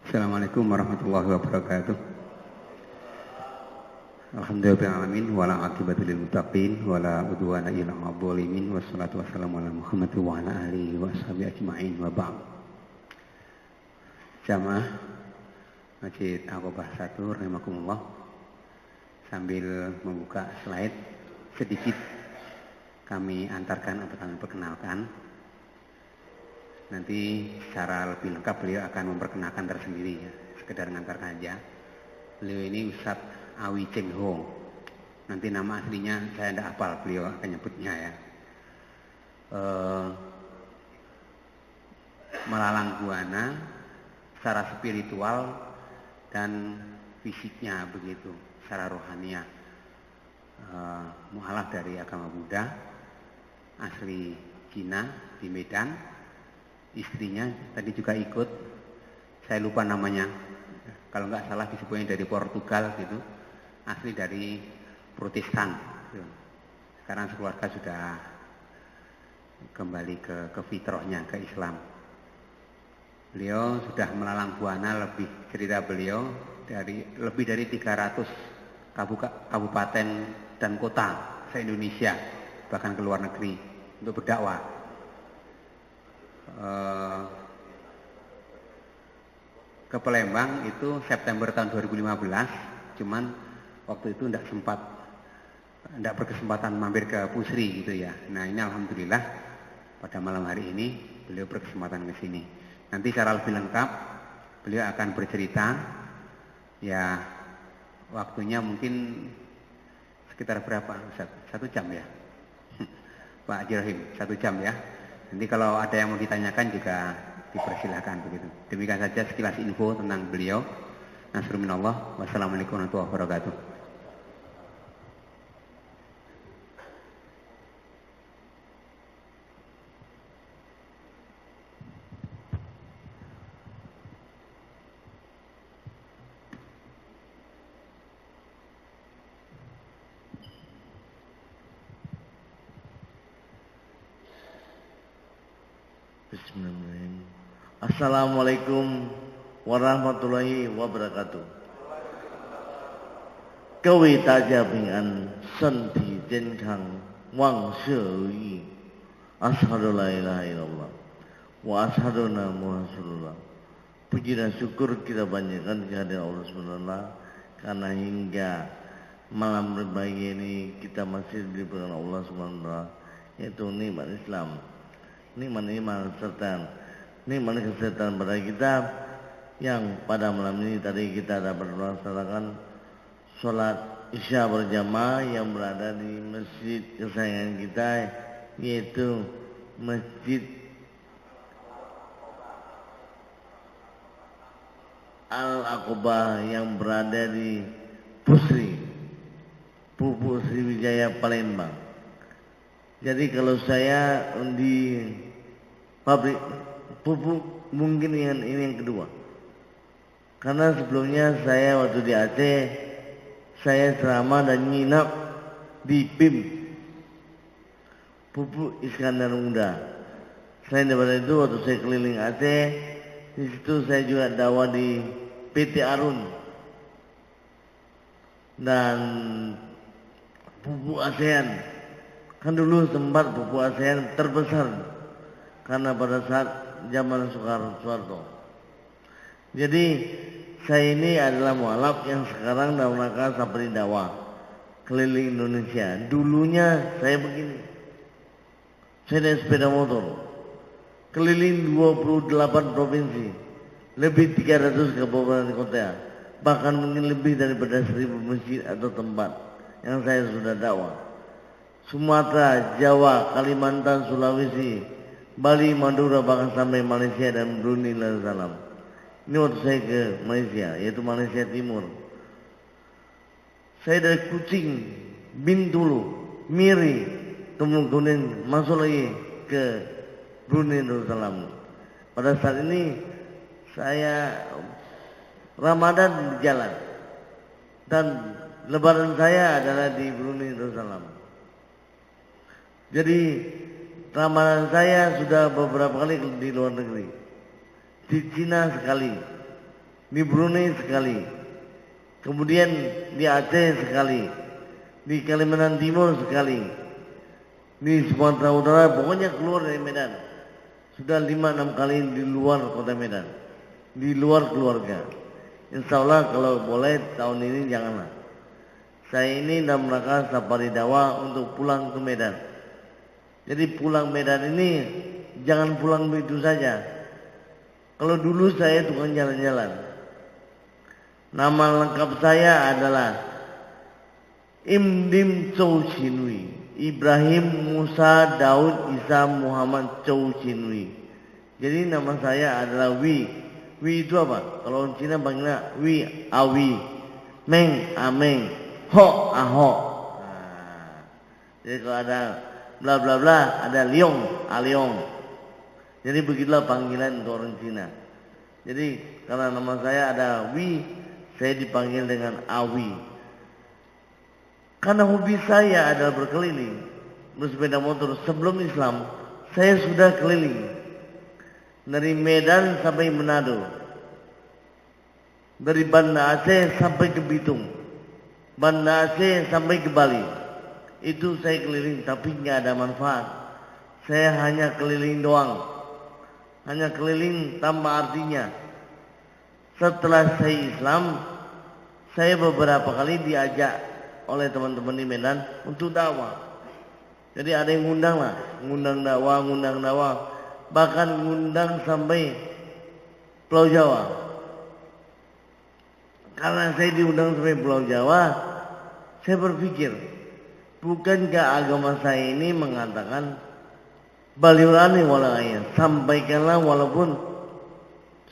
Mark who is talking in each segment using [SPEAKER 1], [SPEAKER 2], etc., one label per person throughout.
[SPEAKER 1] Assalamualaikum warahmatullahi wabarakatuh. Alhamdulillahirrahmanirrahim. Wala aqibatu lil muttaqin wala udwana illa 'alal zalimin. Wassalatu wassalamu ala Muhammad wa ala alihi wa sahbihi ajma'in wa ba'd. Jamaah Masjid Aqobah 1 rahimakumullah. Sambil membuka slide sedikit kami antarkan atau kami perkenalkan. Nanti secara lebih lengkap beliau akan memperkenalkan tersendiri ya. Sekedar ngantarkan aja. Beliau ini Ustadz Awi Cheng Ho. Nanti nama aslinya saya tidak hafal, beliau akan nyebutnya ya. Melalang buana secara spiritual dan fisiknya begitu, secara rohaniah. Mu'alaf dari agama Buddha, asli Cina di Medan. Istrinya tadi juga ikut, saya lupa namanya, kalau nggak salah disebutnya dari Portugal gitu, asli dari Protestan. Sekarang sekeluarga sudah kembali ke fitrahnya, ke Islam. Beliau sudah melalang buana, lebih cerita beliau dari lebih dari 300 kabupaten dan kota se-Indonesia, bahkan ke luar negeri untuk berdakwah. Ke Palembang itu September tahun 2015, cuman waktu itu tidak berkesempatan mampir ke Pusri gitu ya. Nah ini alhamdulillah pada malam hari ini beliau berkesempatan ke sini. Nanti secara lebih lengkap beliau akan bercerita ya, waktunya mungkin sekitar berapa Ustaz? 1 jam ya Pak Jirahim, 1 jam ya. Nanti kalau ada yang mau ditanyakan juga dipersilakan begitu. Demikian saja sekilas info tentang beliau. Nasrul minallah. Wassalamualaikum warahmatullahi wabarakatuh.
[SPEAKER 2] Bismillahirrahmanirrahim. Assalamualaikum warahmatullahi wabarakatuh. Các vị大家平安，身体健康，万事如意。Asyhadu la ilaha illallah wa asyhadu anna Muhammadan rasulullah. Puji dan syukur kita panjatkan kehadiran Allah SWT, karena hingga malam berbahagia ini kita masih diberikan Allah SWT, yaitu nikmat Islam, nikmat iman serta nikmat kesehatan pada kita, yang pada malam ini tadi kita dapat melaksanakan sholat isya berjamaah yang berada di masjid kesayangan kita, yaitu Masjid Al-Aqobah yang berada di Pusri, Pupuk Sriwijaya, Palembang. Jadi kalau saya di pabrik pupuk mungkin ini yang kedua, karena sebelumnya saya waktu di Aceh saya ceramah dan nginap di PIM Pupuk Iskandar Muda. Selain daripada itu waktu saya keliling Aceh, di situ saya juga dakwah di PT Arun dan Pupuk ASEAN. Kan dulu sempat Pupuk ASEAN terbesar karena pada saat zaman Soeharto. Jadi saya ini adalah mualaf yang sekarang dalam rangka safari dakwah keliling Indonesia. Dulunya saya begini, saya naik sepeda motor keliling 28 provinsi, lebih 300 kabupaten kota, bahkan mungkin lebih daripada 1000 masjid atau tempat yang saya sudah dakwah. Sumatera, Jawa, Kalimantan, Sulawesi, Bali, Madura, bahkan sampai Malaysia dan Brunei Darussalam. Ini waktu saya ke Malaysia, yaitu Malaysia Timur. Saya dari Kuching, Bintulu, Miri, kemudian masuk lagi ke Brunei Darussalam. Pada saat ini saya Ramadan di jalan dan Lebaran saya adalah di Brunei Darussalam. Jadi Ramadan saya sudah beberapa kali di luar negeri. Di Cina sekali, di Brunei sekali, kemudian di Aceh sekali, di Kalimantan Timur sekali, di Sumatera Utara, pokoknya keluar dari Medan. Sudah 5-6 kali di luar kota Medan, di luar keluarga. Insya Allah kalau boleh tahun ini janganlah. Saya ini dalam rangka safari dakwah untuk pulang ke Medan. Jadi pulang Medan ini jangan pulang begitu saja. Kalau dulu saya tukang jalan-jalan. Nama lengkap saya adalah Imdim Chow Chinui, Ibrahim Musa Daud Isa Muhammad Chow Chinui. Jadi nama saya adalah Wi. Wi itu apa? Kalau orang Cina panggilnya Wi Awi, Meng Ameng, Ho Aho. Nah, jadi kalau ada bla bla bla ada Liong Aliong. Jadi begitulah panggilan untuk orang Cina. Jadi karena nama saya ada Wi, saya dipanggil dengan Awi. Karena hobi saya adalah berkeliling, bersepeda motor. Sebelum Islam saya sudah keliling dari Medan sampai Manado, dari Banda Aceh sampai ke Bitung, Banda Aceh sampai ke Bali. Itu saya keliling, tapi nggak ada manfaat. Saya hanya keliling doang, hanya keliling tanpa artinya. Setelah saya Islam, saya beberapa kali diajak oleh teman-teman di Medan untuk dakwah. Jadi ada yang ngundang lah, ngundang dakwah, bahkan ngundang sampai Pulau Jawa. Karena saya diundang sampai Pulau Jawa, saya berpikir, bukankah agama saya ini mengatakan balighani walau ayat, sampaikanlah walaupun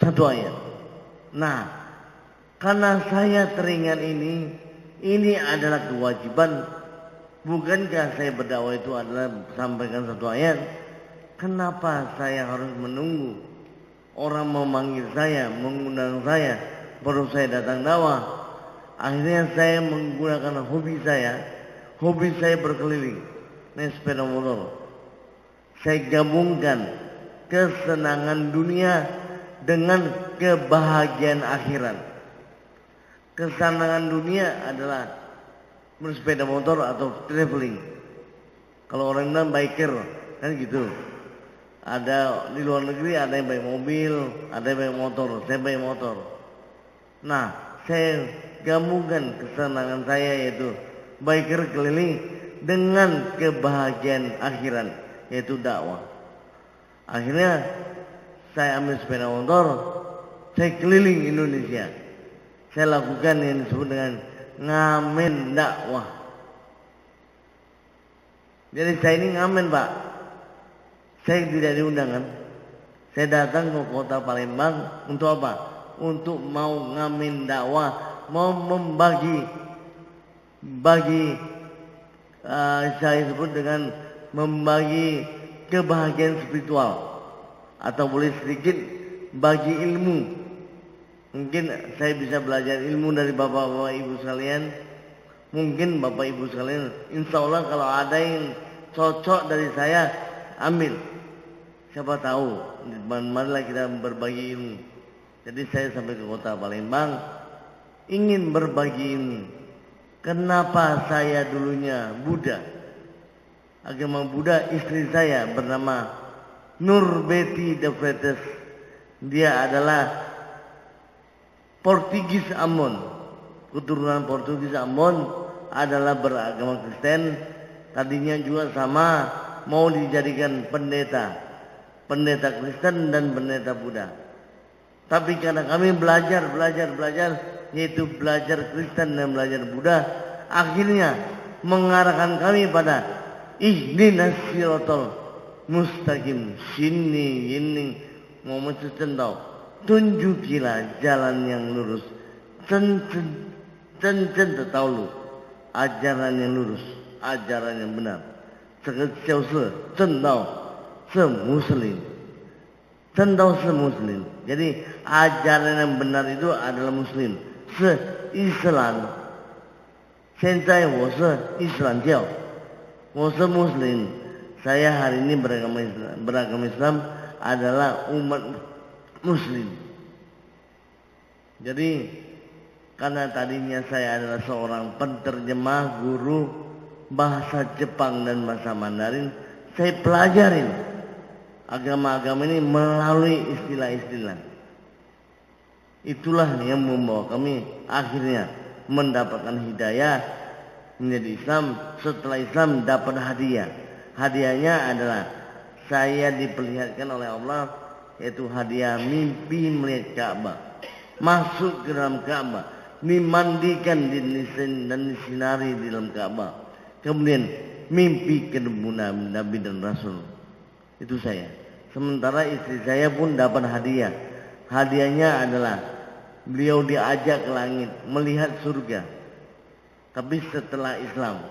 [SPEAKER 2] satu ayat. Nah, karena saya teringat ini adalah kewajiban. Bukankah saya berdakwah itu adalah sampaikan satu ayat? Kenapa saya harus menunggu orang memanggil saya, mengundang saya, baru saya datang dakwah? Akhirnya saya menggunakan hobi saya berkeliling, naik sepeda motor. Saya gabungkan kesenangan dunia dengan kebahagiaan akhirat. Kesenangan dunia adalah bersepeda motor atau traveling. Kalau orang bilang biker, kan gitu. Ada di luar negeri ada yang baik mobil, ada yang baik motor. Saya baik motor. Nah, saya gabungkan kesenangan saya yaitu biker keliling dengan kebahagiaan akhirat, yaitu dakwah. Akhirnya saya ambil sepeda motor, saya keliling Indonesia. Saya lakukan yang disebut dengan ngamen dakwah. Jadi saya ini ngamen, Pak. Saya tidak diundang kan. Saya datang ke kota Palembang untuk apa? Untuk mau ngamen dakwah, mau membagi saya sebut dengan membagi kebahagiaan spiritual, atau boleh sedikit bagi ilmu. Mungkin saya bisa belajar ilmu dari bapak-bapak ibu sekalian. Mungkin bapak ibu sekalian, insya Allah kalau ada yang cocok dari saya, ambil. Siapa tahu, marilah kita berbagi ilmu. Jadi saya sampai ke kota Palembang, ingin berbagi ilmu. Kenapa saya dulunya Buddha? Agama Buddha, istri saya bernama Nur Betty de Freitas. Dia adalah Portugis Ambon, keturunan Portugis Ambon, adalah beragama Kristen. Tadinya juga sama, mau dijadikan pendeta Kristen dan pendeta Buddha. Tapi karena kami belajar, yaitu belajar Kristen dan belajar Buddha, akhirnya mengarahkan kami pada ihdinas siratal mustaqim, sini ini mau mencentau, tunjukilah jalan yang lurus, tahu lu ajaran yang lurus, ajaran yang benar. Muslim. Jadi ajaran yang benar itu adalah Muslim. Islam. 现在我是伊斯兰教，我是Muslim. Saya hari ini beragama Islam adalah umat Muslim. Jadi karena tadinya saya adalah seorang penterjemah, guru bahasa Jepang dan bahasa Mandarin, saya pelajarin agama-agama ini melalui istilah-istilah. Itulah yang membawa kami akhirnya mendapatkan hidayah menjadi Islam. Setelah Islam dapat hadiah. Hadiahnya adalah saya diperlihatkan oleh Allah, yaitu hadiah mimpi melihat Ka'bah, masuk ke dalam Ka'bah, dimandikan dan disinari di dalam Ka'bah, kemudian mimpi ketemu Nabi dan Rasul. Itu saya. Sementara istri saya pun dapat hadiah. Hadiahnya adalah beliau diajak ke langit melihat surga, tapi setelah Islam.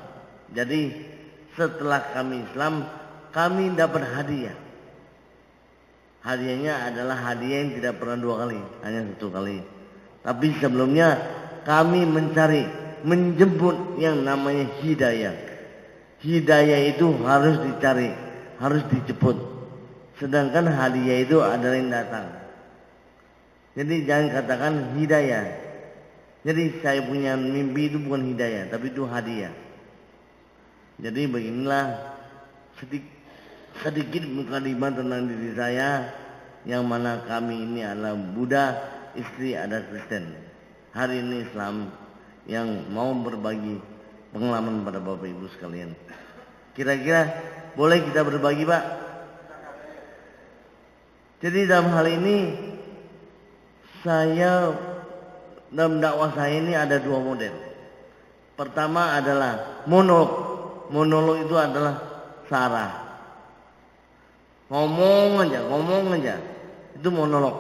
[SPEAKER 2] Jadi setelah kami Islam, kami dapat hadiah. Hadiahnya adalah hadiah yang tidak pernah dua kali, hanya satu kali. Tapi sebelumnya kami menjemput yang namanya hidayah. Hidayah itu harus dicari, harus dijemput. Sedangkan hadiah itu adalah yang datang. Jadi jangan katakan hidayah. Jadi saya punya mimpi itu bukan hidayah, tapi itu hadiah. Jadi beginilah sedikit mukadimah tentang diri saya, yang mana kami ini adalah Buddha, istri ada Kristen. Hari ini Islam yang mau berbagi pengalaman pada Bapak Ibu sekalian. Kira-kira boleh kita berbagi, Pak? Jadi dalam hal ini dalam dakwah saya ini ada dua model. Pertama adalah monolog. Monolog itu adalah sarah. Ngomong aja. Itu monolog.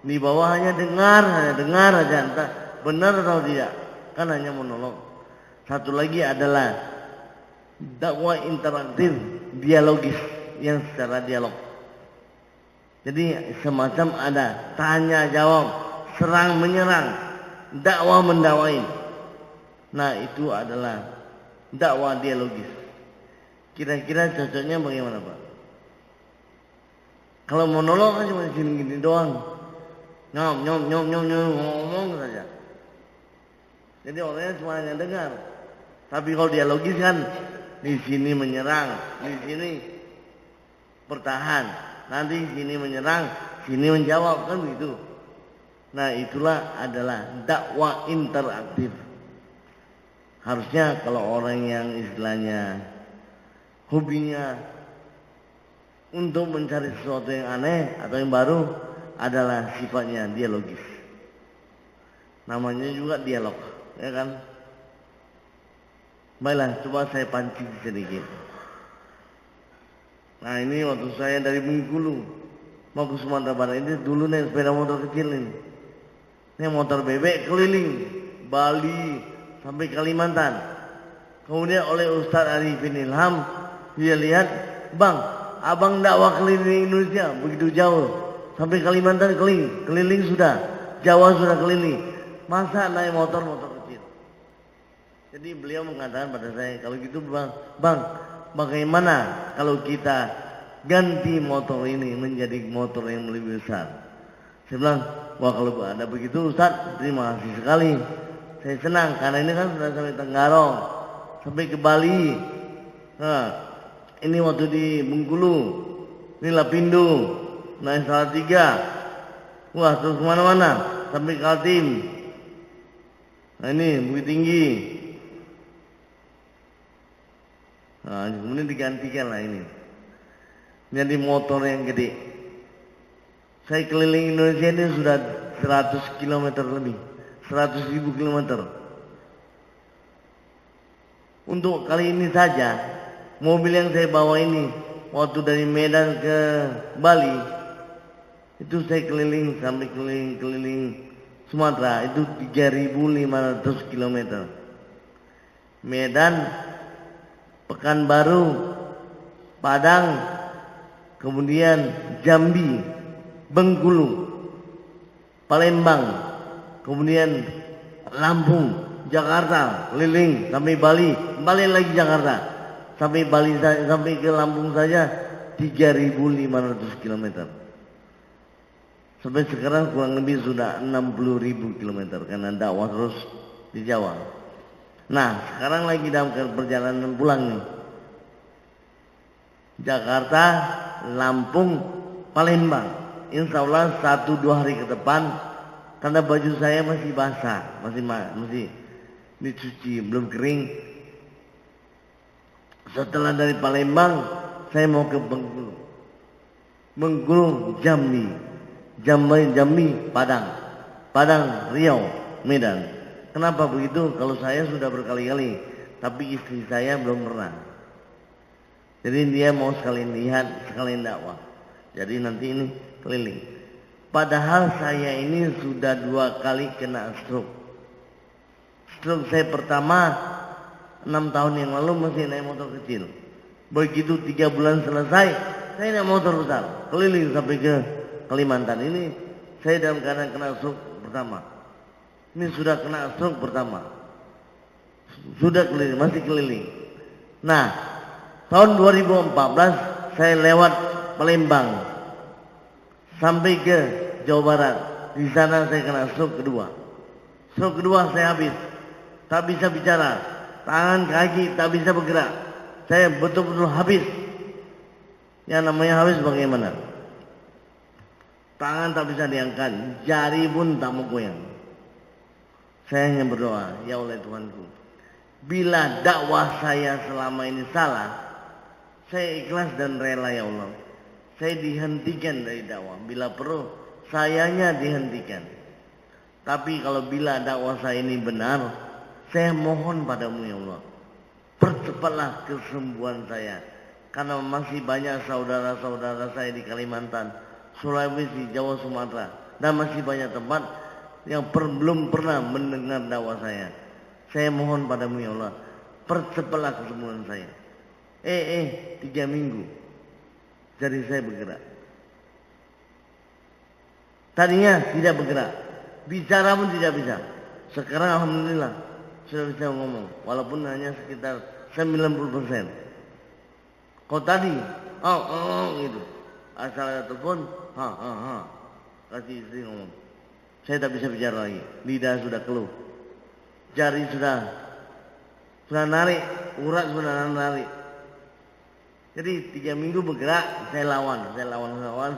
[SPEAKER 2] Di bawah hanya dengar aja, entah benar atau tidak. Kan hanya monolog. Satu lagi adalah dakwah interaktif, dialogis, yang secara dialog. Jadi semacam ada tanya jawab, serang menyerang, dakwah mendakwain. Nah, itu adalah dakwah dialogis. Kira-kira cocoknya bagaimana, Pak? Kalau monolog kan cuma gini doang, nyom ngomong saja. Jadi orangnya cuma hanya dengar. Tapi kalau dialogis kan di sini menyerang, di sini bertahan, nanti sini menyerang, sini menjawab, kan begitu. Nah, itulah adalah dakwah interaktif. Harusnya kalau orang yang istilahnya hobinya untuk mencari sesuatu yang aneh atau yang baru adalah sifatnya dialogis. Namanya juga dialog, ya kan? Baiklah, coba saya pancing sedikit. Nah, ini waktu saya dari Bengkulu mau ke Sumatera Barat ini dulu naik sepeda motor kecil ini. Ini motor bebek keliling Bali sampai Kalimantan. Kemudian oleh Ustadz Arifin Ilham, dia lihat, "Bang, abang dakwah keliling Indonesia begitu jauh, sampai Kalimantan keliling sudah, Jawa sudah keliling. Masa naik motor kecil?" Jadi beliau mengatakan pada saya, "Kalau gitu bang, bagaimana kalau kita ganti motor ini menjadi motor yang lebih besar?" Saya bilang, "Wah, kalau ada begitu Ustaz, terima kasih sekali. Saya senang karena ini kan sudah sampai Tenggarong, sampai ke Bali. Nah, ini waktu di Bengkulu, ini Lapindo, naik Salatiga, wah terus kemana-mana sampai Kaltim. Nah ini Bukit Tinggi. Nah, kemudian digantikan lah ini jadi motor yang gede. Saya keliling Indonesia ini sudah 100 km lebih, 100.000 km. Untuk kali ini saja, mobil yang saya bawa ini, waktu dari Medan ke Bali, itu saya keliling sampai keliling Sumatera, itu 3.500 km. Medan, Pekanbaru, Padang, kemudian Jambi, Bengkulu, Palembang, kemudian Lampung, Jakarta, keliling sampai Bali, balik lagi Jakarta, sampai Bali sampai ke Lampung saja 3.500 km. Sampai sekarang kurang lebih sudah 60.000 kilometer karena dakwah terus di Jawa. Nah, sekarang lagi dalam perjalanan pulang nih. Jakarta, Lampung, Palembang. Insya Allah 1-2 hari ke depan, karena baju saya masih basah, masih dicuci, belum kering. Setelah dari Palembang, saya mau ke Bengkulu. Bengkulu, Jambi, Padang, Riau, Medan. Kenapa begitu? Kalau saya sudah berkali-kali, tapi istri saya belum pernah. Jadi dia mau sekalian lihat, sekalian dakwah. Jadi nanti ini keliling. Padahal saya ini sudah 2 kali kena stroke. Stroke saya pertama 6 tahun yang lalu masih naik motor kecil. Begitu 3 bulan selesai, saya naik motor besar, keliling sampai ke Kalimantan. Ini saya dalam keadaan kena stroke pertama. Ini sudah kena stroke pertama. Sudah keliling, masih keliling. Nah, tahun 2014 saya lewat Palembang sampai ke Jawa Barat. Di sana saya kena stroke kedua. Stroke kedua saya habis. Tak bisa bicara. Tangan kaki tak bisa bergerak. Saya betul-betul habis. Yang namanya habis bagaimana? Tangan tak bisa diangkat, jari pun tak mau goyang. Saya hanya berdoa, ya Allah Tuhanku, bila dakwah saya selama ini salah, saya ikhlas dan rela ya Allah. Saya dihentikan dari dakwah. Bila perlu, sayanya dihentikan. Tapi kalau bila dakwah saya ini benar, saya mohon padamu ya Allah, percepatlah kesembuhan saya. Karena masih banyak saudara-saudara saya di Kalimantan, Sulawesi, Jawa, Sumatera, dan masih banyak tempat yang belum pernah mendengar dakwah saya. Saya mohon padamu ya Allah, percepatlah kesembuhan saya. 3 minggu jari saya bergerak. Tadinya tidak bergerak, bicara pun tidak bisa. Sekarang alhamdulillah sudah bisa ngomong, walaupun hanya sekitar 90%. Kau tadi, gitu. Asal ada telepon, kasih istri ngomong. Saya tak bisa bicara lagi, lidah sudah keluh, jari sudah narik, urat sudah narik. Jadi 3 minggu bergerak, saya lawan,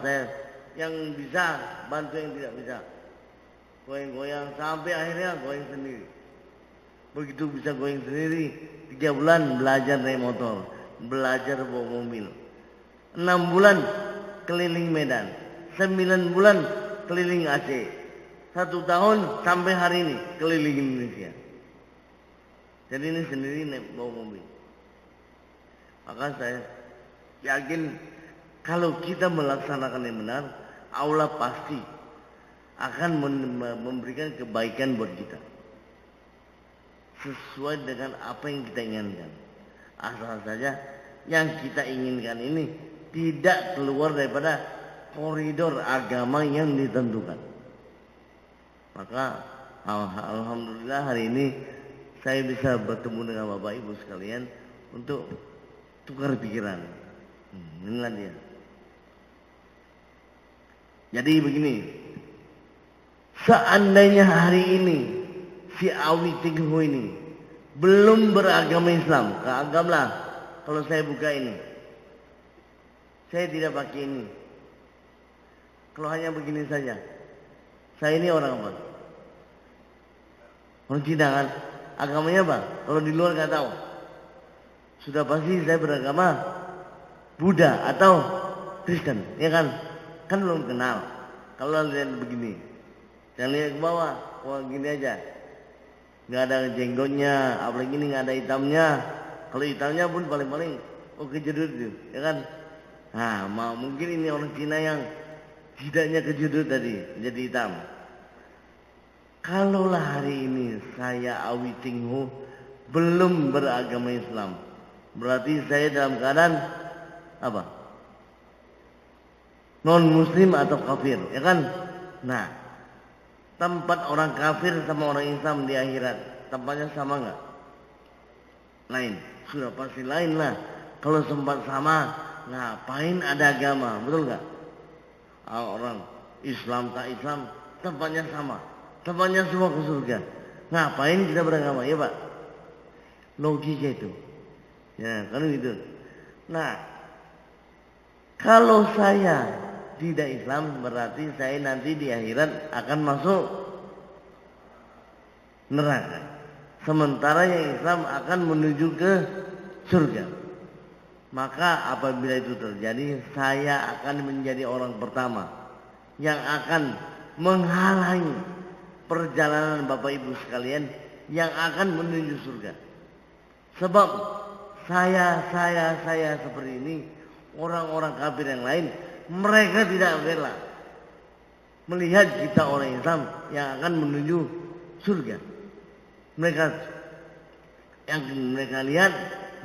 [SPEAKER 2] saya yang bisa bantu yang tidak bisa. Goyang-goyang sampai akhirnya goyang sendiri. Begitu bisa goyang sendiri, 3 bulan belajar naik motor, belajar bawa mobil. 6 bulan keliling Medan, 9 bulan keliling Aceh, 1 tahun sampai hari ini keliling Indonesia. Jadi ini sendiri naik bawa mobil. Maka saya yakin kalau kita melaksanakan yang benar, Allah pasti akan memberikan kebaikan buat kita sesuai dengan apa yang kita inginkan. Asal saja yang kita inginkan ini tidak keluar daripada koridor agama yang ditentukan. Maka alhamdulillah hari ini saya bisa bertemu dengan Bapak Ibu sekalian untuk tukar pikiran. Inilah dia. Jadi begini, seandainya hari ini si Awi Tinghu ini belum beragama Islam, keagamlah. Kalau saya buka ini, saya tidak pakai ini. Kalau hanya begini saja, saya ini orang apa? Orang Cina kan? Agamanya apa? Kalau di luar nggak tahu. Sudah pasti saya beragama Buddha atau Kristen, ya kan? Kan belum kenal. Kalau lihat begini, jangan lihat ke bawah, wah gini aja. Nggak ada jenggotnya, apalagi ini nggak ada hitamnya. Kalau hitamnya pun paling-paling, kejedut itu, ya kan? Nah, mungkin ini orang Cina yang tidaknya kejedut tadi, jadi hitam. Kalaulah hari ini saya Awi Tinghu belum beragama Islam, berarti saya dalam keadaan apa? Non-muslim atau kafir, ya kan? Nah, tempat orang kafir sama orang Islam di akhirat, tempatnya sama nggak? Lain, sudah pasti lain lah. Kalau sempat sama, ngapain ada agama, betul nggak? Orang Islam tak Islam, tempatnya sama. Tempatnya semua ke surga. Ngapain kita beragama, ya Pak? Logika itu. Ya, kan gitu. Nah, kalau saya tidak Islam berarti saya nanti di akhirat akan masuk neraka. Sementara yang Islam akan menuju ke surga. Maka apabila itu terjadi, saya akan menjadi orang pertama yang akan menghalangi perjalanan Bapak Ibu sekalian yang akan menuju surga. Sebab saya seperti ini, orang-orang kafir yang lain, mereka tidak rela melihat kita orang Islam yang akan menuju surga. Mereka yang mereka lihat,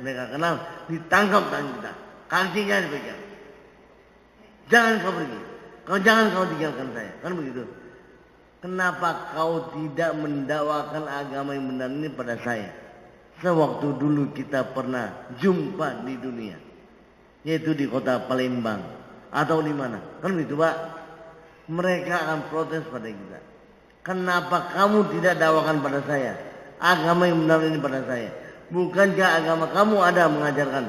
[SPEAKER 2] mereka kenal, ditangkap tangan kita, kakinya dipegang. Jangan kau pergi, jangan kau tinggalkan saya, kan begitu. Kenapa kau tidak mendakwakan agama yang benar ini pada saya? Sewaktu dulu kita pernah jumpa di dunia, yaitu di kota Palembang atau di mana, kan begitu Pak? Mereka akan protes pada kita. Kenapa kamu tidak dakwakan pada saya agama yang benar ini pada saya? Bukankah agama kamu ada mengajarkan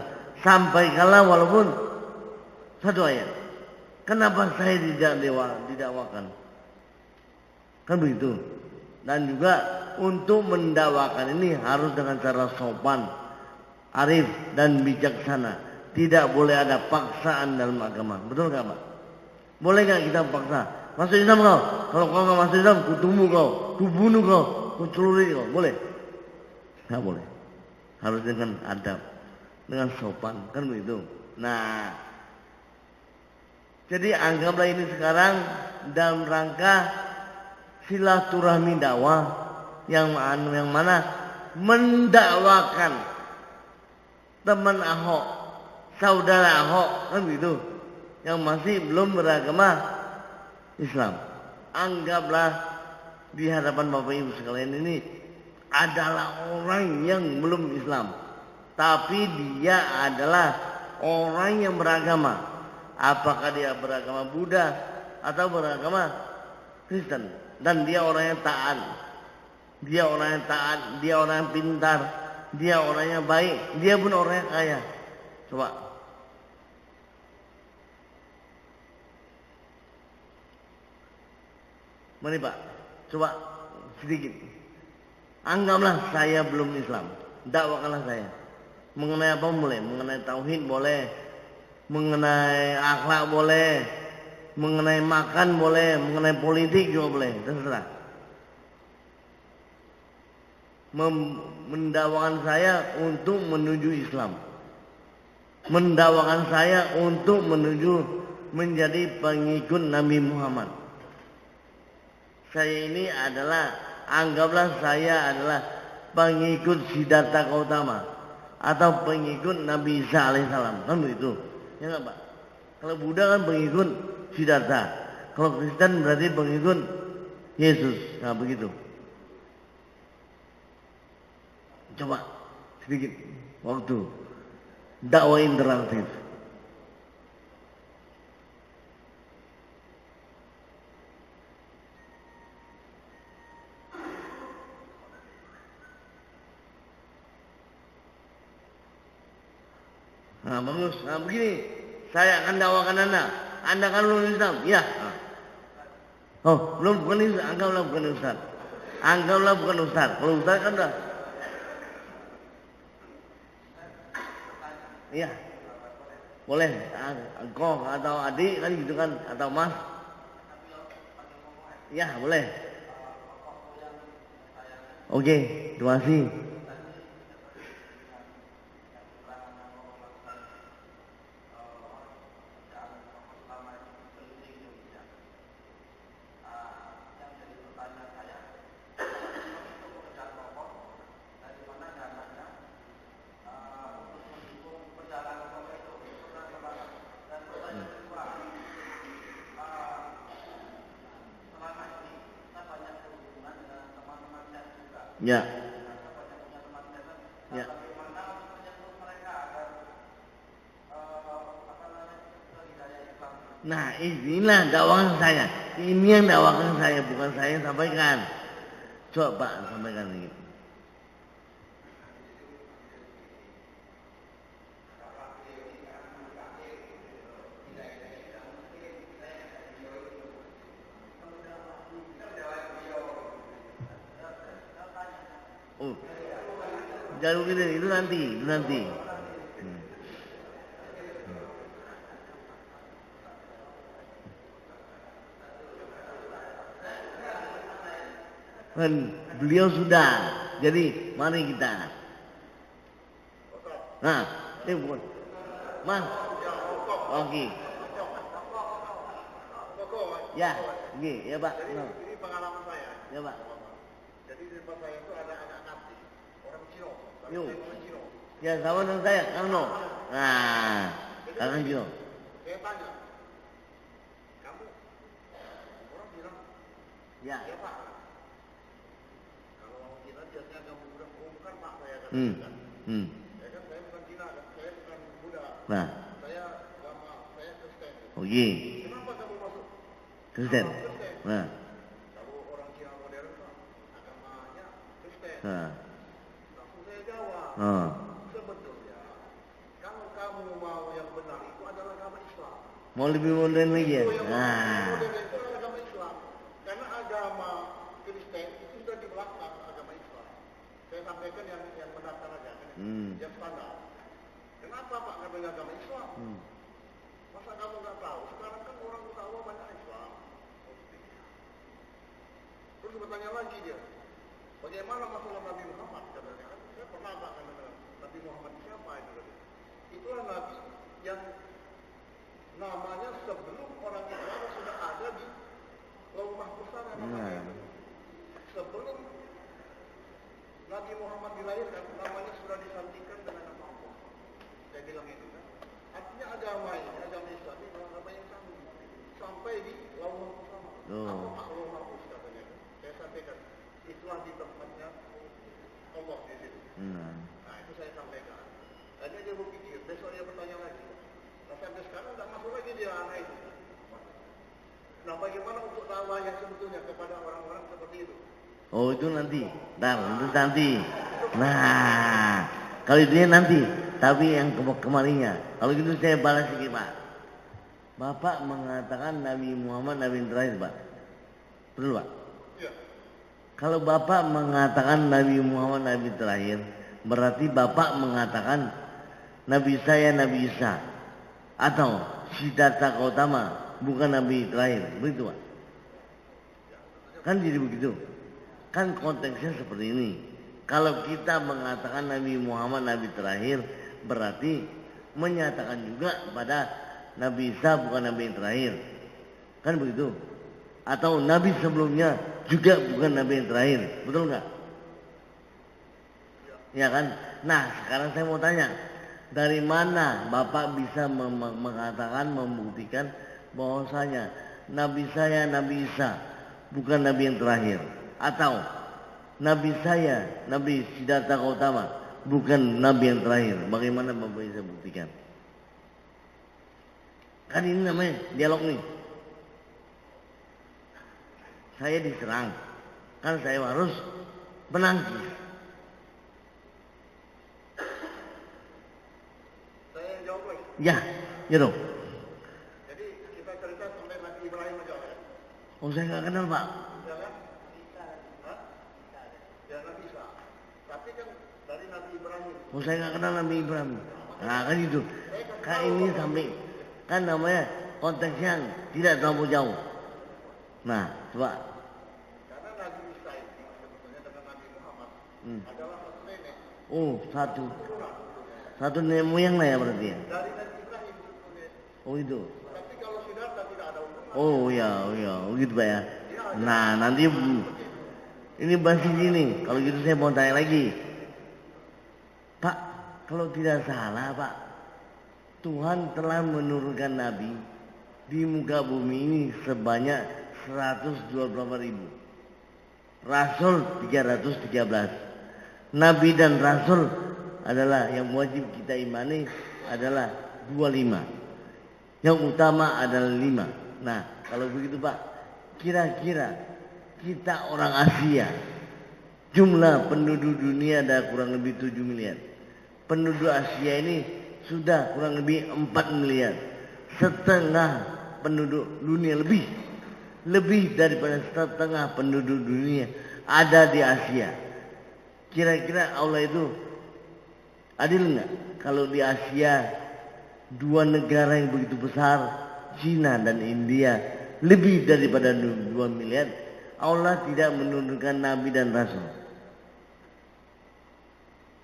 [SPEAKER 2] sampaikanlah walaupun satu ayat? Kenapa saya tidak didakwakan? Kan begitu. Dan juga untuk mendakwakan ini harus dengan cara sopan, arif dan bijaksana. Tidak boleh ada paksaan dalam agama. Betul nggak Pak? Boleh nggak kita paksa? Masuk Islam kau. Kalau kau nggak masuk Islam, kutumbuk kau, kubunuh kau, kuceluri kau. Boleh? Nggak boleh. Harus dengan adab, dengan sopan, kan begitu. Nah, jadi anggaplah ini sekarang dalam rangka silaturahmi dakwah yang mana mendakwakan teman Ahok, saudara Ahok, kan begitu, yang masih belum beragama Islam. Anggaplah di hadapan Bapak Ibu sekalian ini adalah orang yang belum Islam, tapi dia adalah orang yang beragama. Apakah dia beragama Buddha atau beragama Kristen? Dan dia orang yang taat. Dia orang yang taat, dia orang yang pintar, dia orang yang baik, dia pun orang yang kaya. Coba. Mari Pak, coba sedikit. Anggaplah saya belum Islam, dakwakanlah saya. Mengenai apa boleh? Mengenai tauhid boleh, mengenai akhlak boleh, mengenai makan boleh, mengenai politik juga boleh, terserah. Mendakwakan saya untuk menuju Islam, mendakwakan saya untuk menuju menjadi pengikut Nabi Muhammad. Saya ini adalah, anggaplah saya adalah pengikut Siddhartha Gautama atau pengikut Nabi Isa alaihissalam, kan begitu? Ya nggak Pak? Kalau Buddha kan pengikut Siddhartha, kalau Kristen berarti pengikut Yesus, nah begitu. Coba sedikit waktu dakwah interaktif. Nah bagus, nah begini, saya akan dakwakan Anda kan belum Islam, ya. Oh belum, bukan Islam, anggaplah bukan Ustaz. Anggaplah bukan Ustaz, kalau Ustaz kan udah. Iya, boleh, engkau atau adik kan gitu kan, atau mas. Iya boleh. Oke, terima kasih. Ya. Ya. Nah inilah dakwah saya. Ini yang dakwakan saya, bukan saya yang sampaikan. Coba Pak sampaikan ini. Oh, jalur ini itu nanti. Kan beliau sudah, jadi mari kita. Nah, ini bukan, Mas, oke. Ya, ya Pak.
[SPEAKER 3] Ini pengalaman saya.
[SPEAKER 2] Ya Pak.
[SPEAKER 3] Jadi di tempat saya itu ada anak napi, orang Cino.
[SPEAKER 2] Yuk.
[SPEAKER 3] Orang Cino.
[SPEAKER 2] Ya sama dengan saya, Kang No. Nah, Kang Jo.
[SPEAKER 3] Saya tanya, kamu orang bilang,
[SPEAKER 2] Ya.
[SPEAKER 3] ya Pak. Kalau orang Cina biasanya kamu bilang, oh bukan Pak saya kan. Ya kan saya bukan Cina, saya bukan Buddha.
[SPEAKER 2] Nah,
[SPEAKER 3] Saya agama, saya Kristen.
[SPEAKER 2] oh iya,
[SPEAKER 3] Kenapa kamu masuk?
[SPEAKER 2] Kristen.
[SPEAKER 3] Kristen.
[SPEAKER 2] Nah,
[SPEAKER 3] Kalau orang Cina modern kan agamanya Kristen.
[SPEAKER 2] nah,
[SPEAKER 3] Langsung saya jawab.
[SPEAKER 2] oh,
[SPEAKER 3] Sebetulnya, kalau kamu mau yang benar itu adalah agama Islam.
[SPEAKER 2] mau lebih modern lagi ya?
[SPEAKER 3] Itu yang
[SPEAKER 2] Nah,
[SPEAKER 3] modern itu adalah agama Islam. Karena agama Kristen itu sudah di belakang agama Islam. Saya sampaikan yang mendaftar aja, kan? Yang standar. Kenapa Pak katanya agama Islam? Masa kamu nggak tahu? Sekarang kan orang tahu banyak Islam. Terus bertanya lagi dia, bagaimana masalah Nabi Muhammad? Katanya kan saya pernah Pak dengan Nabi Muhammad siapa itu? Itulah Nabi yang namanya sebelum orang Islam sudah ada di Lauh Mahfuz sana namanya. Sebelum Nabi Muhammad dilahirkan, namanya sudah disantikan dengan nama Allah. Saya bilang itu kan. Artinya agama ini, agama Islam ini agama yang sama. Sampai di Lauh Mahfuz sama. Apa Pak Lauh Mahfuz katanya? Saya sampaikan, itulah di tempatnya Allah di situ. Nah itu saya sampaikan. Akhirnya dia berpikir, besok dia bertanya lagi. Nah sampai sekarang tidak masuk lagi dia anak itu. Nah bagaimana untuk dakwah yang sebetulnya kepada orang-orang seperti itu?
[SPEAKER 2] oh itu nanti, itu nanti. Nah, kalau itu nanti, tapi yang kemarinnya. Kalau gitu saya balas lagi Pak. Bapak mengatakan Nabi Muhammad Nabi yang terakhir Pak. Betul Pak?
[SPEAKER 3] Iya.
[SPEAKER 2] Kalau Bapak mengatakan Nabi Muhammad Nabi terakhir, berarti Bapak mengatakan Nabi saya Nabi Isa atau Siddhartha Gautama bukan Nabi terakhir, begitu Pak? Kan jadi begitu. Kan konteksnya seperti ini. Kalau kita mengatakan Nabi Muhammad Nabi terakhir, berarti menyatakan juga pada Nabi Isa bukan Nabi yang terakhir. Kan begitu? Atau Nabi sebelumnya juga bukan Nabi yang terakhir. Betul nggak? Ya kan? Nah sekarang saya mau tanya, dari mana Bapak bisa mengatakan, membuktikan bahwasanya Nabi saya Nabi Isa bukan Nabi yang terakhir, atau Nabi saya Nabi Siddhartha Gautama bukan Nabi yang terakhir? Bagaimana Bapak bisa buktikan? Kan ini namanya dialog nih. Saya diserang, kan saya harus menangkis.
[SPEAKER 3] Saya yang jawab lagi.
[SPEAKER 2] Ya dong.
[SPEAKER 3] Jadi kita cerita sampai Nabi Ibrahim aja ya.
[SPEAKER 2] Oh saya nggak kenal Pak.
[SPEAKER 3] Ya kan? Hah? Ya Nabi Isa. Tapi kan dari Nabi Ibrahim.
[SPEAKER 2] Oh saya nggak kenal Nabi Ibrahim. Nah kan itu. Kan ini sampai kan namanya konteks yang tidak terlalu jauh. Nah coba.
[SPEAKER 3] Karena Nabi Isa itu sebetulnya dengan Nabi Muhammad adalah satu nenek.
[SPEAKER 2] Oh satu nenek moyang lah ya berarti ya.
[SPEAKER 3] Dari Nabi Ibrahim sebetulnya.
[SPEAKER 2] Oh itu.
[SPEAKER 3] Tapi kalau Siddhartha tidak ada hubungan.
[SPEAKER 2] Oh ya begitu Pak ya. Nah nanti ini bahas ini. Kalau gitu saya mau tanya lagi. Pak, kalau tidak salah Pak, Tuhan telah menurunkan Nabi di muka bumi ini sebanyak 128.000. Rasul 313. Nabi dan Rasul adalah yang wajib kita imani adalah 25. Yang utama adalah 5. Nah kalau begitu Pak, kira-kira kita orang Asia, jumlah penduduk dunia ada kurang lebih 7 miliar. Penduduk Asia ini sudah kurang lebih 4 miliar. Setengah penduduk dunia lebih daripada setengah penduduk dunia ada di Asia. Kira-kira Allah itu adil nggak kalau di Asia dua negara yang begitu besar, Cina dan India, lebih daripada 2 miliar, Allah tidak menurunkan Nabi dan Rasul?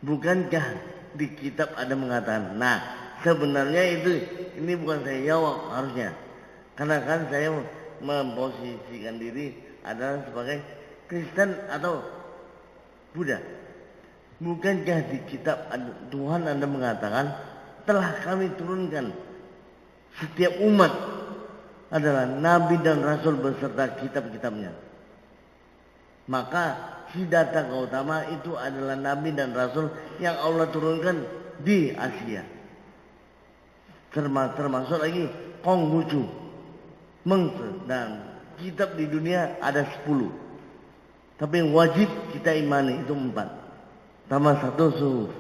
[SPEAKER 2] Bukankah di kitab ada mengatakan? Nah, sebenarnya ini bukan saya jawab harusnya, karena kan saya memposisikan diri adalah sebagai Kristen atau Buddha. Bukankah di kitab Tuhan Anda mengatakan telah kami turunkan setiap umat adalah Nabi dan Rasul beserta kitab-kitabnya. Maka Siddhartha Gautama itu adalah Nabi dan Rasul yang Allah turunkan di Asia. Termasuk lagi Konghucu, Mengse, dan kitab di dunia ada 10. Tapi yang wajib kita imani itu 4. Tambah 1 suhuf.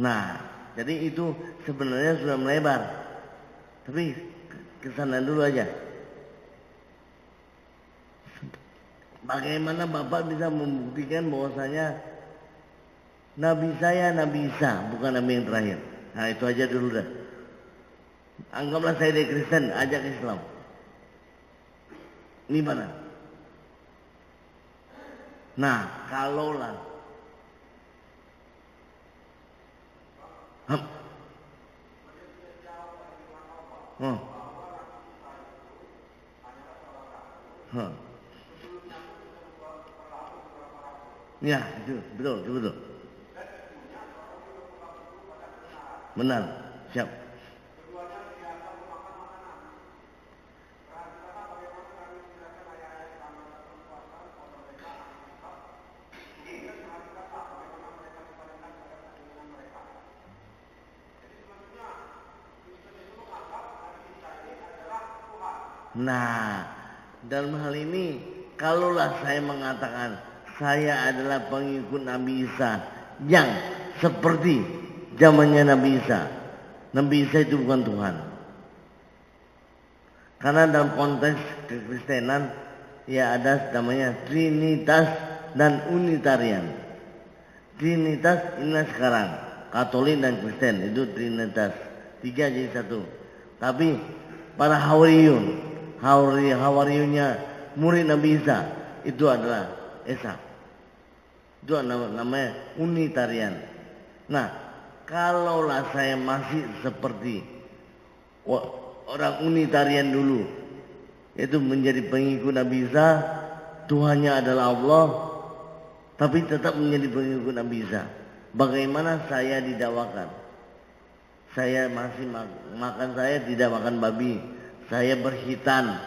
[SPEAKER 2] Nah, jadi itu sebenarnya sudah melebar. Tapi kesana dulu aja. Bagaimana Bapak bisa membuktikan bahwasanya Nabi saya Nabi Isa, bukan Nabi yang terakhir? Nah, itu aja dulu dah. Anggaplah saya dari Kristen, ajak Islam. Ini mana? Nah, kalaulah ya, itu betul. Benar, siap. Nah, dalam hal ini kalaulah saya mengatakan saya adalah pengikut Nabi Isa yang seperti zamannya Nabi Isa. Nabi Isa itu bukan Tuhan. Karena dalam konteks kekristenan ya ada namanya Trinitas dan Unitarian. Trinitas inilah sekarang, Katolik dan Kristen itu Trinitas, 3 jadi 1. Tapi para Hawariyunnya murid Nabi Isa itu adalah Esa. Itu namanya Unitarian. Nah, kalaulah saya masih seperti orang Unitarian dulu, itu menjadi pengikut Nabi Isa, Tuhannya adalah Allah, tapi tetap menjadi pengikut Nabi Isa, bagaimana saya didakwakan? Saya masih makan, saya tidak makan babi, saya berhitan,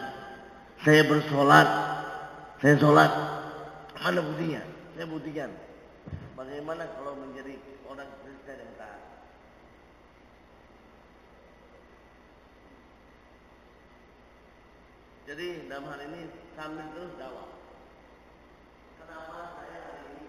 [SPEAKER 2] saya bersolat, saya solat. Mana buktinya? Saya buktikan. Bagaimana kalau menjadi orang Kristen yang taat? Jadi dalam hal ini sambil terus dakwah. Kenapa saya hari ini?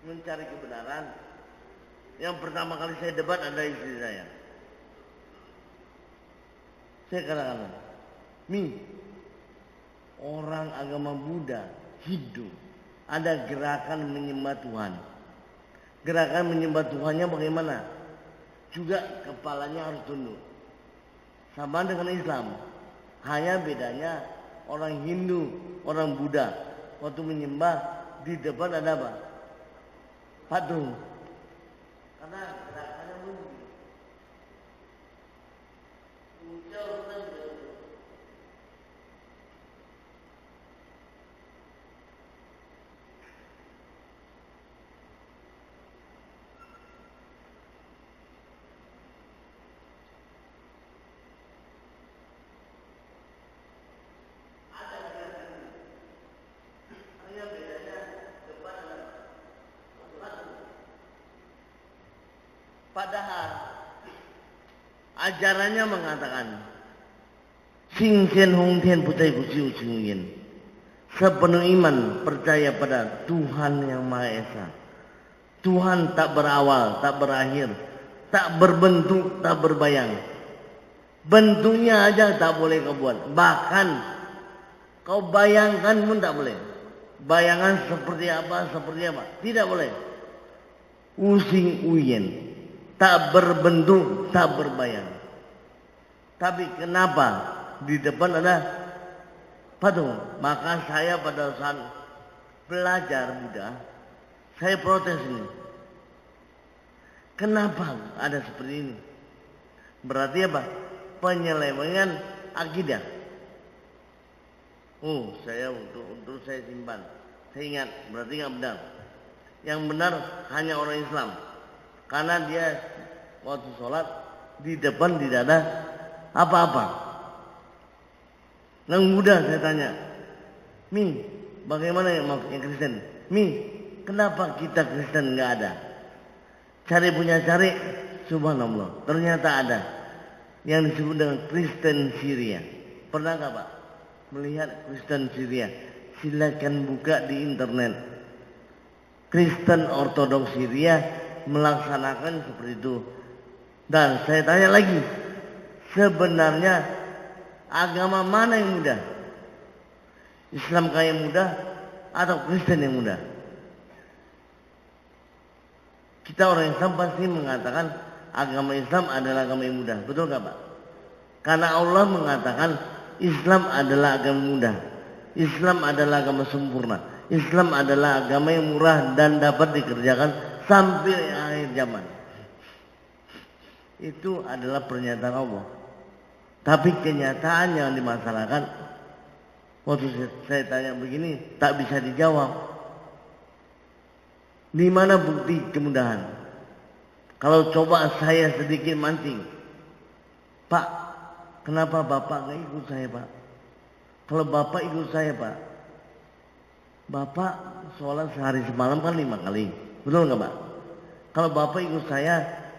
[SPEAKER 2] Mencari kebenaran, yang pertama kali saya debat ada istri saya. Saya katakan, orang agama Buddha hidup, ada gerakan menyembah Tuhan. Gerakan menyembah Tuhannya bagaimana? Juga kepalanya harus tunduk. Sama dengan Islam. Hanya bedanya orang Hindu, orang Buddha waktu menyembah di depan ada apa? Patung. Karena gerakannya begini. Padahal ajarannya mengatakan Sing Sen Hong Tian Putai Kusiu Singin, sepenuh iman percaya pada Tuhan yang Maha Esa. Tuhan tak berawal, tak berakhir, tak berbentuk, tak berbayang. Bentuknya aja tak boleh kau buat. Bahkan kau bayangkan pun tak boleh. Bayangan seperti apa, tidak boleh. Using uyen, tak berbentuk, tak berbayang. Tapi kenapa di depan ada patung? Maka saya pada saat belajar Buddha, saya protes ini. Kenapa ada seperti ini? Berarti apa? Penyelewengan akidah. Oh, saya untuk saya simpan. Saya ingat, berarti nggak benar. Yang benar hanya orang Islam. Karena dia waktu sholat di depan tidak ada apa-apa. Yang muda saya tanya, Mi, bagaimana yang Kristen? Mi, kenapa kita Kristen nggak ada? Cari, subhanallah, ternyata ada. Yang disebut dengan Kristen Syria. Pernah nggak Pak melihat Kristen Syria? Silakan buka di internet. Kristen Ortodoks Syria melaksanakan seperti itu. Dan saya tanya lagi, sebenarnya agama mana yang mudah? Islam yang mudah atau Kristen yang mudah? Kita orang Islam pasti mengatakan agama Islam adalah agama yang mudah. Betul nggak Pak? Karena Allah mengatakan Islam adalah agama mudah. Islam adalah agama sempurna. Islam adalah agama yang murah dan dapat dikerjakan sampai akhir zaman. Itu adalah pernyataan Allah. Tapi kenyataan yang dimasalahkan, waktu saya tanya begini tak bisa dijawab. Di mana bukti kemudahan? Kalau coba saya sedikit mancing, Pak, kenapa Bapak nggak ikut saya Pak? Kalau Bapak ikut saya Pak, Bapak sholat sehari semalam kan 5 kali, betul nggak Pak? Kalau Bapak ikut saya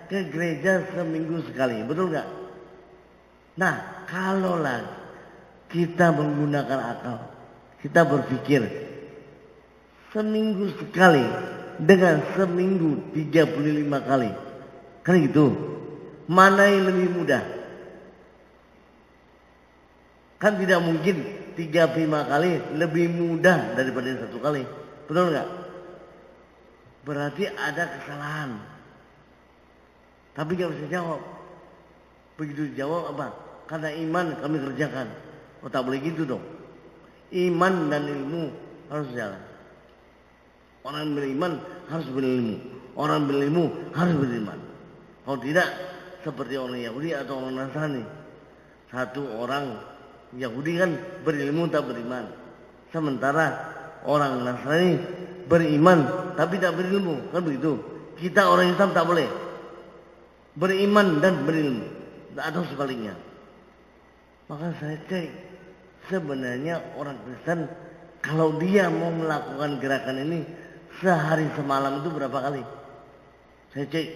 [SPEAKER 2] ke gereja seminggu sekali, betul nggak? Nah, kalaulah kita menggunakan akal, kita berpikir seminggu sekali dengan seminggu 35 kali, kan gitu? Mana yang lebih mudah? Kan tidak mungkin 35 kali lebih mudah daripada 1 kali, betul nggak? Berarti ada kesalahan. Tapi nggak bisa jawab. Begitu jawab apa? Karena iman kami kerjakan. Oh, tak boleh gitu dong. Iman dan ilmu harus jalan. Orang beriman harus berilmu. Orang berilmu harus beriman. Kalau tidak, seperti orang Yahudi atau orang Nasrani. Satu orang Yahudi kan berilmu tak beriman. Sementara orang Nasrani beriman tapi tak berilmu. Kan begitu. Kita orang Islam tak boleh beriman dan berilmu, atau sebaliknya. Maka saya cek, sebenarnya orang Kristen kalau dia mau melakukan gerakan ini sehari semalam itu berapa kali? Saya cek,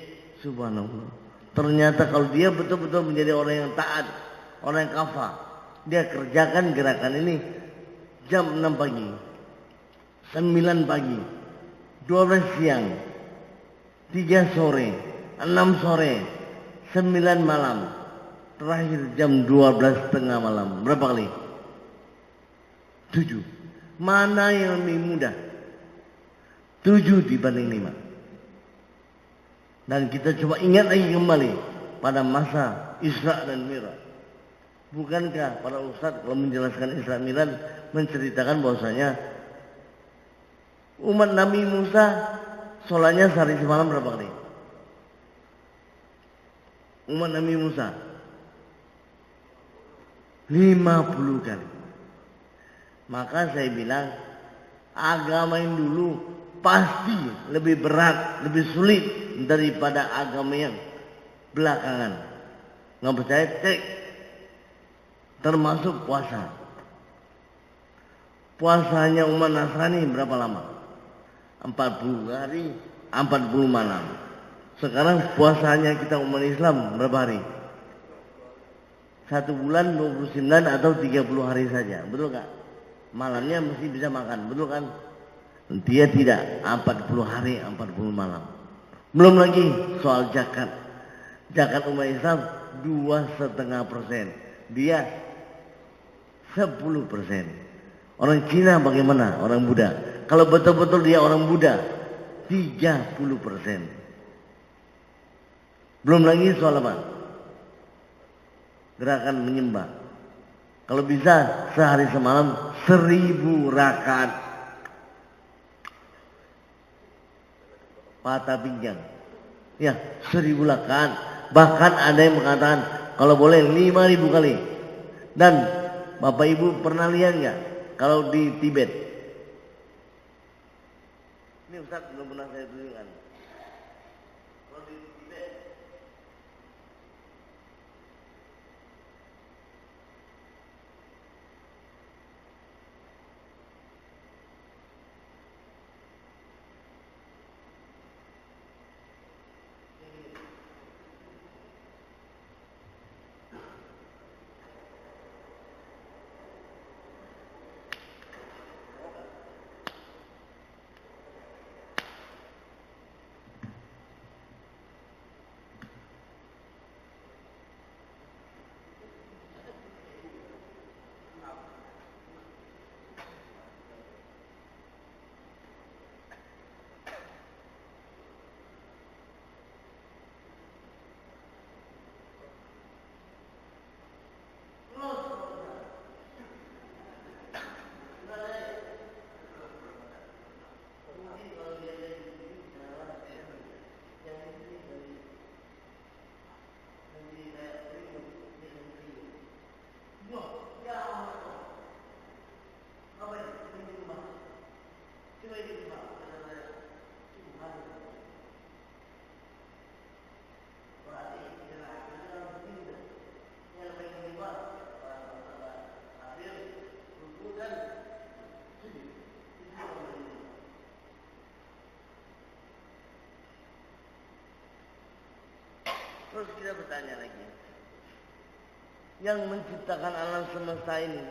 [SPEAKER 2] subhanallah. Ternyata kalau dia betul-betul menjadi orang yang taat, orang yang kafah, dia kerjakan gerakan ini jam 6 pagi, 9 pagi, 12 siang, 3 sore, 6 sore, 9 malam, terakhir jam 12:30 malam. Berapa kali? 7. Mana yang lebih mudah? 7 dibanding 5. Dan kita coba ingat lagi kembali pada masa Isra dan Mi'raj. Bukankah para ustadz kalau menjelaskan Isra Mi'raj menceritakan bahwasanya umat Nabi Musa sholatnya sehari semalam berapa kali? Umat Nabi Musa 50 kali. Maka saya bilang agama yang dulu pasti lebih berat, lebih sulit daripada agama yang belakangan. Nggak percaya cek, termasuk puasa. Puasanya umat Nasrani berapa lama? 40 hari, 40 malam. Sekarang puasanya kita umat Islam berapa hari? 1 bulan 29 atau 30 hari saja, betul gak? Malamnya mesti bisa makan, betul kan? Dia tidak, 40 hari, 40 malam. Belum lagi soal zakat. Zakat umat Islam 2,5%. Dia 10%. Orang Cina bagaimana? Orang Buddha. Kalau betul-betul dia orang Buddha, 30%. Belum lagi soal apa? Gerakan menyembah. Kalau bisa sehari semalam 1000 rakaat. Patah pinggang. Ya, 1000 rakaat. Bahkan ada yang mengatakan kalau boleh 5000 kali. Dan Bapak Ibu pernah lihat nggak kalau di Tibet? Ini Ustaz belum pernah saya tunjukkan. Kalau di Tibet, terus kita bertanya lagi, yang menciptakan alam semesta ini,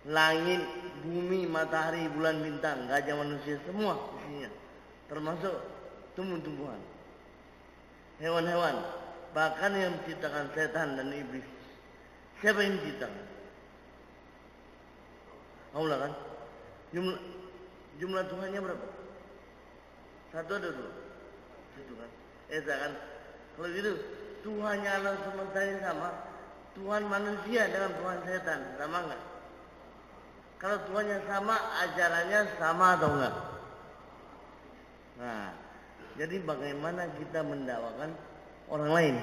[SPEAKER 2] langit, bumi, matahari, bulan, bintang, gajah, manusia, semua isinya, termasuk tumbuh-tumbuhan, hewan-hewan, bahkan yang menciptakan setan dan iblis. Siapa yang menciptakan? Allah kan? Jumlah Tuhannya berapa? 1 atau 2? 1 kan? Kan? Kalau gitu Tuhannya alam semesta ini sama, Tuhan manusia dengan Tuhan setan sama enggak? Kalau Tuhannya sama, ajarannya sama atau enggak? Nah, jadi bagaimana kita mendakwakan orang lain?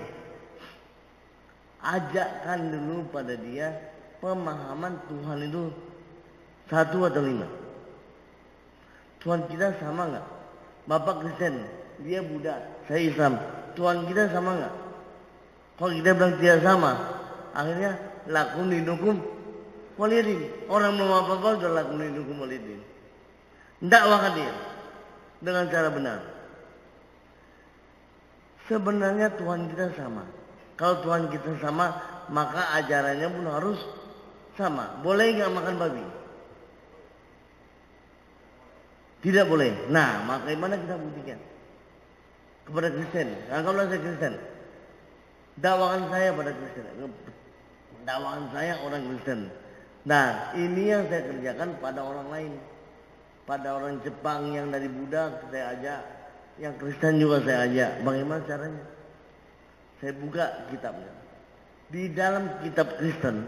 [SPEAKER 2] Ajakkan dulu pada dia pemahaman Tuhan itu 1 atau 5. Tuhan kita sama enggak? Bapak Kristen, dia Buddha, saya Islam. Tuhan kita sama enggak? Kalau kita bilang tidak sama, akhirnya lakum dinukum walidin. Orang belum apa-apa sudah lakum dinukum walidin. Dakwakan dia dengan cara benar. Sebenarnya Tuhan kita sama. Kalau Tuhan kita sama, maka ajarannya pun harus sama. Boleh nggak makan babi? Tidak boleh. Nah, maka gimana kita buktikan? Kepada Kristen, anggaplah saya Kristen, dakwakan saya pada Kristen, dakwakan saya orang Kristen. Nah, ini yang saya kerjakan pada orang lain, pada orang Jepang yang dari Buddha saya ajak, Yang Kristen juga saya ajak. Bagaimana caranya? Saya buka kitabnya. Di dalam kitab Kristen,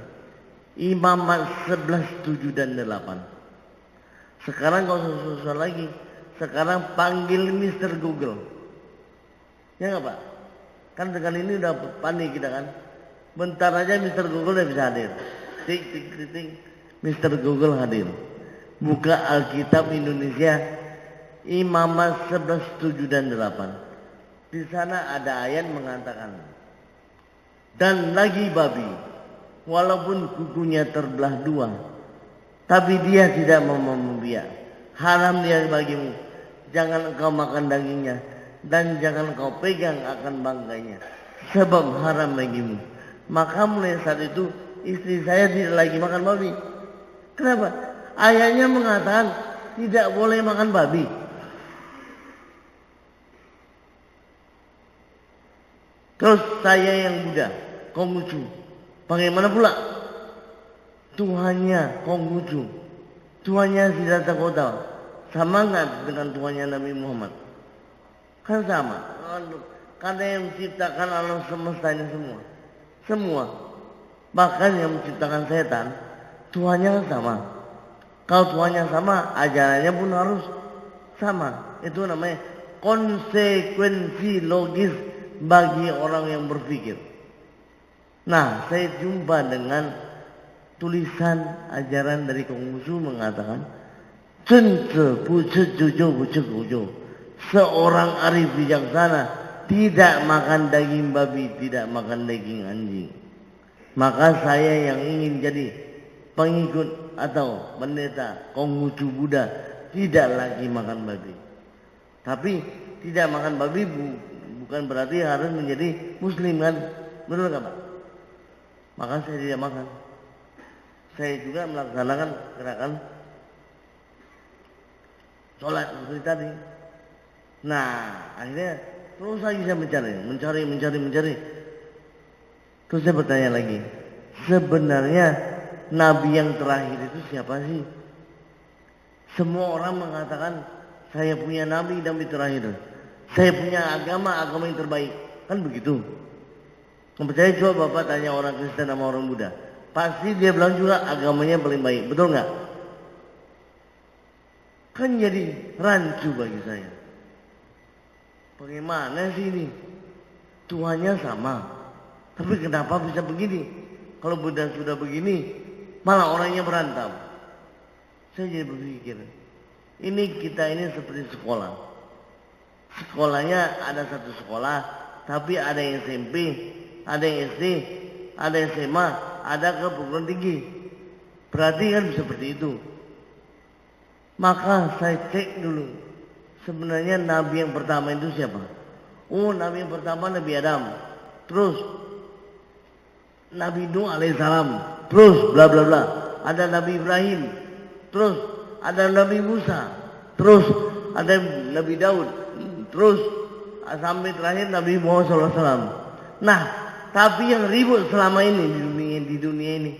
[SPEAKER 2] Imamat 11, 7 dan 8. Sekarang gak usah susah lagi. Sekarang panggil Mr. Google. Ya nggak Pak? Kan dengan ini udah panik kita kan. Bentar aja Mr. Google udah bisa hadir. Tik, tik, tik, tik. Mr. Google hadir. Buka Alkitab Indonesia, Imamat 11, 7 dan 8. Di sana ada ayat mengatakan, dan lagi babi, walaupun kukunya terbelah dua, tapi dia tidak mau membiak. Haram dia bagimu. Jangan engkau makan dagingnya, dan jangan engkau pegang akan bangkainya, sebab haram bagimu. Maka mulai saat itu istri saya tidak lagi makan babi. Kenapa? Ayatnya mengatakan tidak boleh makan babi. Terus saya yang Buddha, Konghucu. Bagaimana pula? Tuhannya Konghucu, Tuhannya Siddhartha Gautama, sama nggak dengan Tuhannya Nabi Muhammad? Kan sama. Karena yang menciptakan alam semesta ini semua. Bahkan yang menciptakan setan, Tuhannya kan sama. Kalau Tuhannya sama, ajarannya pun harus sama. Itu namanya konsekuensi logis bagi orang yang berpikir. Nah, saya jumpa dengan tulisan ajaran dari Konghucu mengatakan, seorang arif bijaksana tidak makan daging babi, tidak makan daging anjing. Maka saya yang ingin jadi pengikut atau pendeta Konghucu Buddha tidak lagi makan babi. Tapi tidak makan babi bukan berarti harus menjadi muslim kan? Betul nggak Pak? Maka saya tidak makan. Saya juga melaksanakan gerakan sholat seperti tadi. Nah, akhirnya terus lagi saya mencari. Terus saya bertanya lagi, sebenarnya Nabi yang terakhir itu siapa sih? Semua orang mengatakan saya punya Nabi terakhir. Saya punya agama yang terbaik. Kan begitu. Percaya coba Bapak tanya orang Kristen sama orang Buddha. Pasti dia bilang juga agamanya paling baik. Betul nggak? Kan jadi rancu bagi saya. Bagaimana sih ini? Tuhannya sama. Tapi kenapa bisa begini? Kalau Buddha sudah begini, malah orangnya berantem. Saya jadi berpikir, kita ini seperti sekolah. Sekolahnya ada satu sekolah, tapi ada yang SMP, ada yang SD, ada yang SMA, ada ke perguruan tinggi. Berarti kan seperti itu. Maka saya cek dulu, sebenarnya Nabi yang pertama itu siapa? Oh, Nabi yang pertama Nabi Adam. Terus Nabi Nuh alaihissalam. Terus bla bla bla. Ada Nabi Ibrahim. Terus ada Nabi Musa. Terus ada Nabi Daud. Terus sampai terakhir Nabi Muhammad SAW. Nah, tapi yang ribut selama ini di dunia ini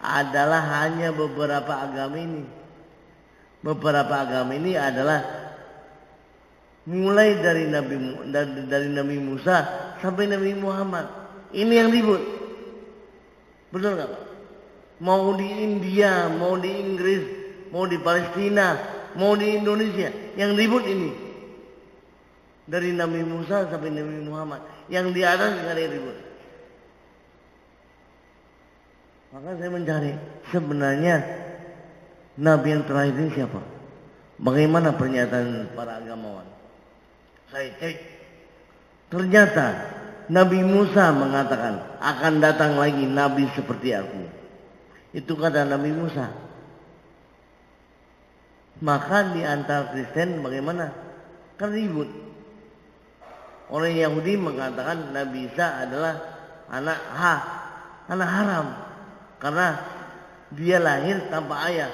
[SPEAKER 2] adalah hanya beberapa agama ini. Beberapa agama ini adalah mulai dari Nabi Musa sampai Nabi Muhammad. Ini yang ribut. Betul nggak Pak? Mau di India, mau di Inggris, mau di Palestina, mau di Indonesia, yang ribut ini. Dari Nabi Musa sampai Nabi Muhammad. Yang di atas nggak ada yang ribut. Maka saya mencari sebenarnya Nabi yang terakhir ini siapa? Bagaimana pernyataan para agamawan? Saya cek. Ternyata Nabi Musa mengatakan akan datang lagi Nabi seperti aku. Itu kata Nabi Musa. Maka di antara Kristen bagaimana? Kan ribut. Orang Yahudi mengatakan Nabi Isa adalah anak haram. Karena dia lahir tanpa ayah.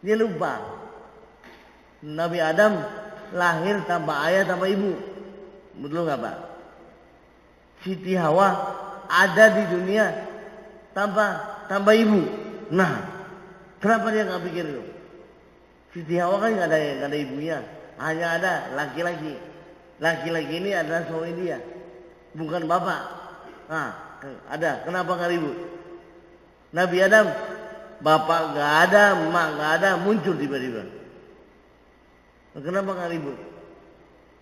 [SPEAKER 2] Dia lupa. Nabi Adam lahir tanpa ayah, tanpa ibu. Betul nggak Pak? Siti Hawa ada di dunia tanpa ibu. Nah, kenapa dia nggak pikir itu? Siti Hawa kan nggak ada ibunya. hanya ada laki-laki. Laki-laki ini adalah suami dia, bukan bapak. Nah, ada. Kenapa nggak ribut? Nabi Adam, bapak nggak ada, emak nggak ada, muncul tiba-tiba. Kenapa nggak ribut?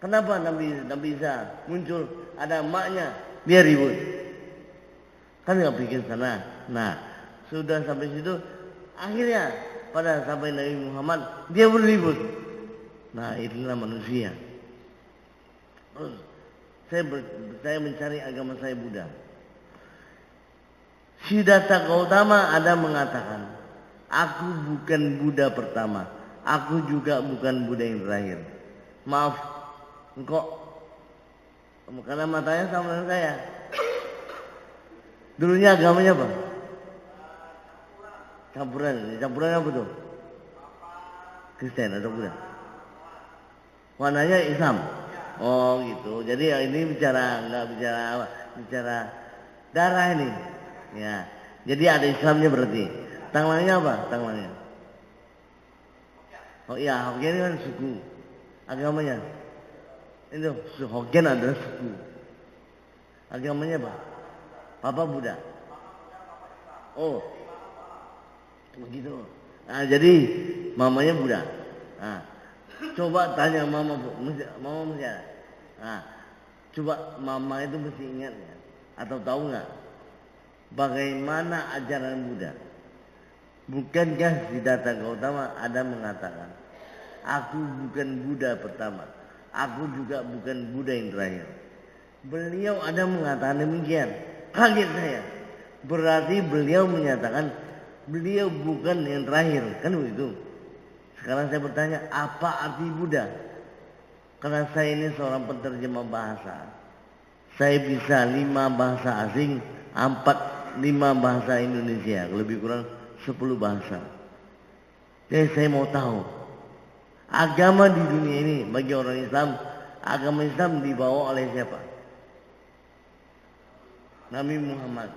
[SPEAKER 2] Kenapa Nabi Isa muncul, ada emaknya, dia ribut? Kan nggak pikir sana. Nah, sudah sampai situ, akhirnya pada sampai Nabi Muhammad, dia berribut. Nah, itulah manusia. Terus saya mencari agama saya Buddha. Siddhartha Gautama ada mengatakan, aku bukan Buddha pertama, aku juga bukan Buddha yang terakhir. Maaf, engkau karena matanya sama dengan saya. Dulunya agamanya apa? Campuran apa tuh? Kristen atau Buddha? Warnanya Islam. Oh gitu. Jadi ini nggak bicara apa? Bicara darah ini. Ya. Jadi ada Islamnya berarti. Tanglangnya apa? Tanglangnya. Oh iya, Hokkien kan suku. Agamanya. Itu Hokkien adalah suku. Agamanya apa? Papa Buddha. Oh. Begitu. Nah, jadi mamanya Buddha. Nah, coba tanya mama mesti ada. Nah, coba mama itu mesti ingat ya, atau tahu nggak bagaimana ajaran Buddha? Bukankah Siddhartha Gautama ada mengatakan, aku bukan Buddha pertama, aku juga bukan Buddha yang terakhir. Beliau ada mengatakan demikian. Kaget saya. Berarti beliau menyatakan beliau bukan yang terakhir, kan begitu. Sekarang saya bertanya, apa arti Buddha? Karena saya ini seorang penerjemah bahasa. Saya bisa 5 bahasa asing, 5 bahasa Indonesia, lebih kurang 10 bahasa. Jadi saya mau tahu, agama di dunia ini bagi orang Islam, agama Islam dibawa oleh siapa? Nabi Muhammad.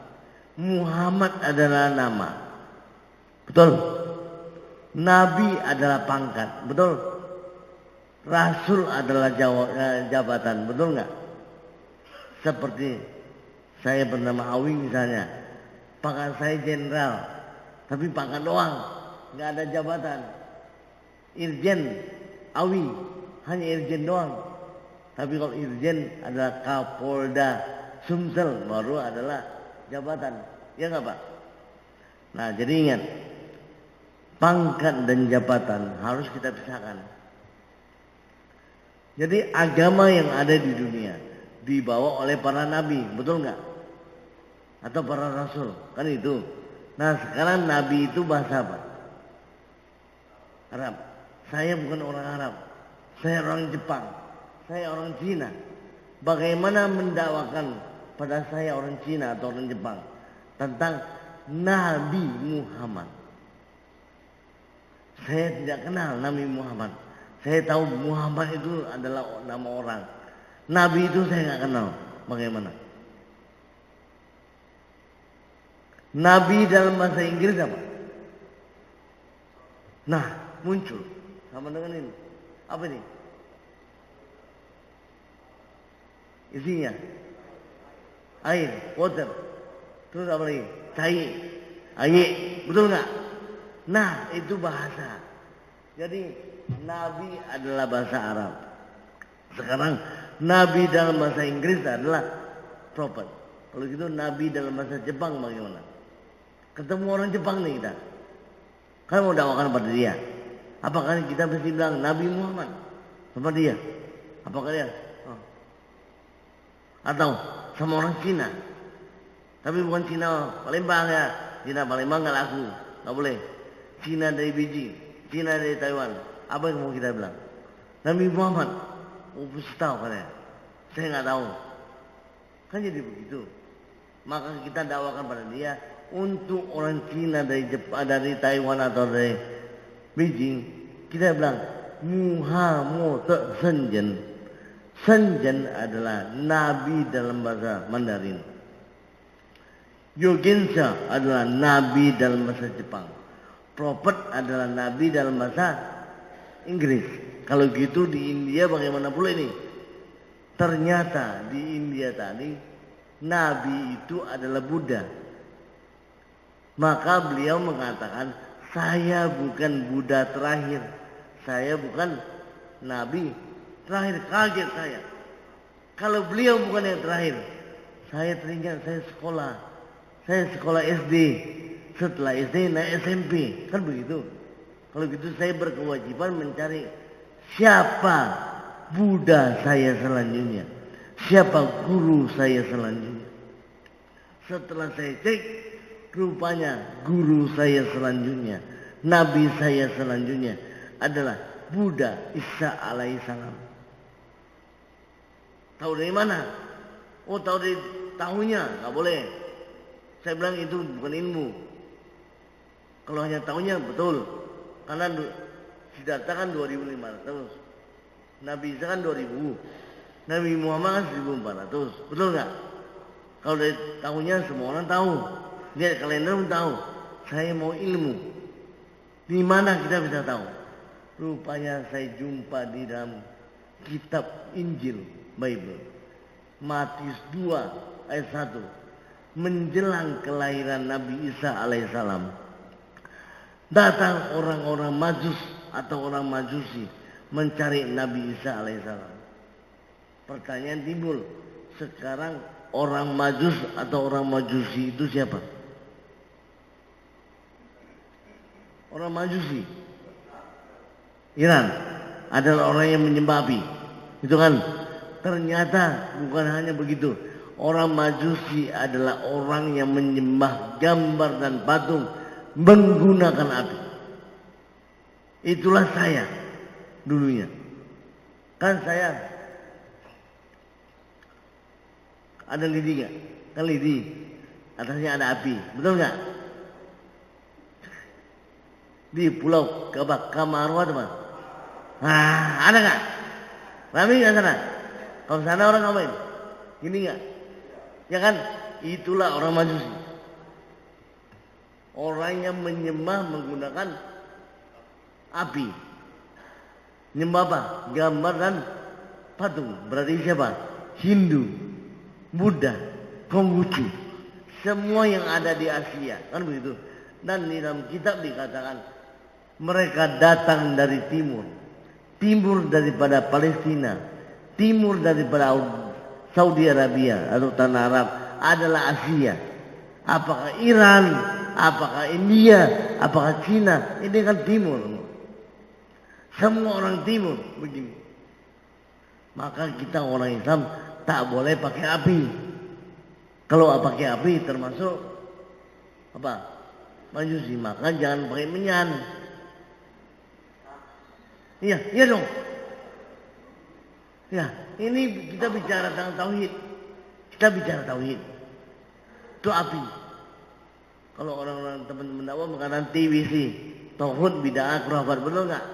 [SPEAKER 2] Muhammad adalah nama. Betul? Nabi adalah pangkat, betul? Rasul adalah jabatan, betul nggak? Seperti saya bernama Awi misalnya, pangkat saya jenderal, tapi pangkat doang, nggak ada jabatan. Irjen Awi, hanya irjen doang. Tapi kalau irjen adalah Kapolda Sumsel, baru adalah jabatan, ya nggak Pak? Nah, jadi ingat, pangkat dan jabatan harus kita pisahkan. Jadi agama yang ada di dunia dibawa oleh para nabi, betul nggak? Atau para rasul, kan itu. Nah sekarang nabi itu bahasa apa? Arab. Saya bukan orang Arab, saya orang Jepang, saya orang Cina. Bagaimana mendakwakan pada saya orang Cina atau orang Jepang tentang Nabi Muhammad? Saya tidak kenal Nabi Muhammad. Saya tahu Muhammad itu adalah nama orang. Nabi itu saya nggak kenal. Bagaimana? Nabi dalam bahasa Inggris apa? Nah, muncul sama dengan ini. Apa ini? Isinya air, water. Terus apa lagi? Cair, air. Betul nggak? Nah, itu bahasa. Jadi Nabi adalah bahasa Arab. Sekarang Nabi dalam bahasa Inggris adalah prophet. Kalau gitu Nabi dalam bahasa Jepang bagaimana? Ketemu orang Jepang nih kita, kan mau dakwakan pada dia. Apakah kita mesti bilang Nabi Muhammad sama dia? Apakah dia? Oh. Atau sama orang Cina? Tapi bukan Cina Palembang ya. Cina Palembang nggak laku, nggak boleh. Cina dari Beijing, Cina dari Taiwan. Apa yang mau kita bilang? Nabi Muhammad. Oh, pasti tahu kan ya? Saya nggak tahu. Kan jadi begitu. Maka kita dakwakan pada dia untuk orang Cina dari Jepang, dari Taiwan atau dari Beijing, kita bilang Muhammad Senjen. Senjen adalah nabi dalam bahasa Mandarin. Yogensha adalah nabi dalam bahasa Jepang. Prophet adalah nabi dalam bahasa Inggris. Kalau gitu di India bagaimana pula ini? Ternyata di India tadi Nabi itu adalah Buddha. Maka beliau mengatakan, saya bukan Buddha terakhir, saya bukan Nabi terakhir. Kaget saya. Kalau beliau bukan yang terakhir, saya teringat saya sekolah SD. Setelah SD naik SMP, kan begitu. Kalau gitu saya berkewajiban mencari siapa Buddha saya selanjutnya, siapa guru saya selanjutnya. Setelah saya cek, rupanya guru saya selanjutnya, Nabi saya selanjutnya adalah Buddha Isa alaihissalam. Tahu dari mana? Oh, tahu dari tahunya, nggak boleh. Saya bilang itu bukan ilmu. Kalau hanya tahunya betul, karena Siddhartha kan 2500, Nabi Isa kan 2000, Nabi Muhammad kan 1400, betul nggak? Kalau dari tahunya semua orang tahu, lihat kalender pun tahu. Saya mau ilmu, di mana kita bisa tahu? Rupanya saya jumpa di dalam kitab Injil, Bible, Matius 2 ayat 1, menjelang kelahiran Nabi Isa alaihissalam. Datang orang-orang Majus atau orang Majusi mencari Nabi Isa alaihissalam. Pertanyaan timbul, sekarang orang Majus atau orang Majusi itu siapa? Orang Majusi Iran adalah orang yang menyembah api. Itu kan, ternyata bukan hanya begitu. Orang Majusi adalah orang yang menyembah gambar dan patung menggunakan api. Itulah saya dulunya. Kan saya ada lidi nggak? Kan lidi, atasnya ada api, betul nggak? Di Pulau Kamarwa teman. Nah, ada nggak? Rame nggak sana? Kalau sana orang ngapain? Gini nggak? Ya kan? Itulah orang Majusi. Orang yang menyembah menggunakan api. Nyembah apa? Gambar dan patung. Berarti siapa? Hindu, Buddha, Konghucu. Semua yang ada di Asia. Kan begitu. Dan di dalam kitab dikatakan mereka datang dari timur. Timur daripada Palestina. Timur daripada Saudi Arabia atau tanah Arab adalah Asia. Apakah Iran, apakah India, apakah Cina, ini kan timur. Semua orang timur begini. Maka kita orang Islam tak boleh pakai api. Kalau pakai api termasuk apa? Majusi. Maka jangan pakai menyan. Iya, iya dong. Ya, ini kita bicara tentang tauhid. Kita bicara tauhid. Itu api. Kalau orang-orang teman-teman dakwah mengatakan TWC, tauhid bid'ah khurafat, betul nggak?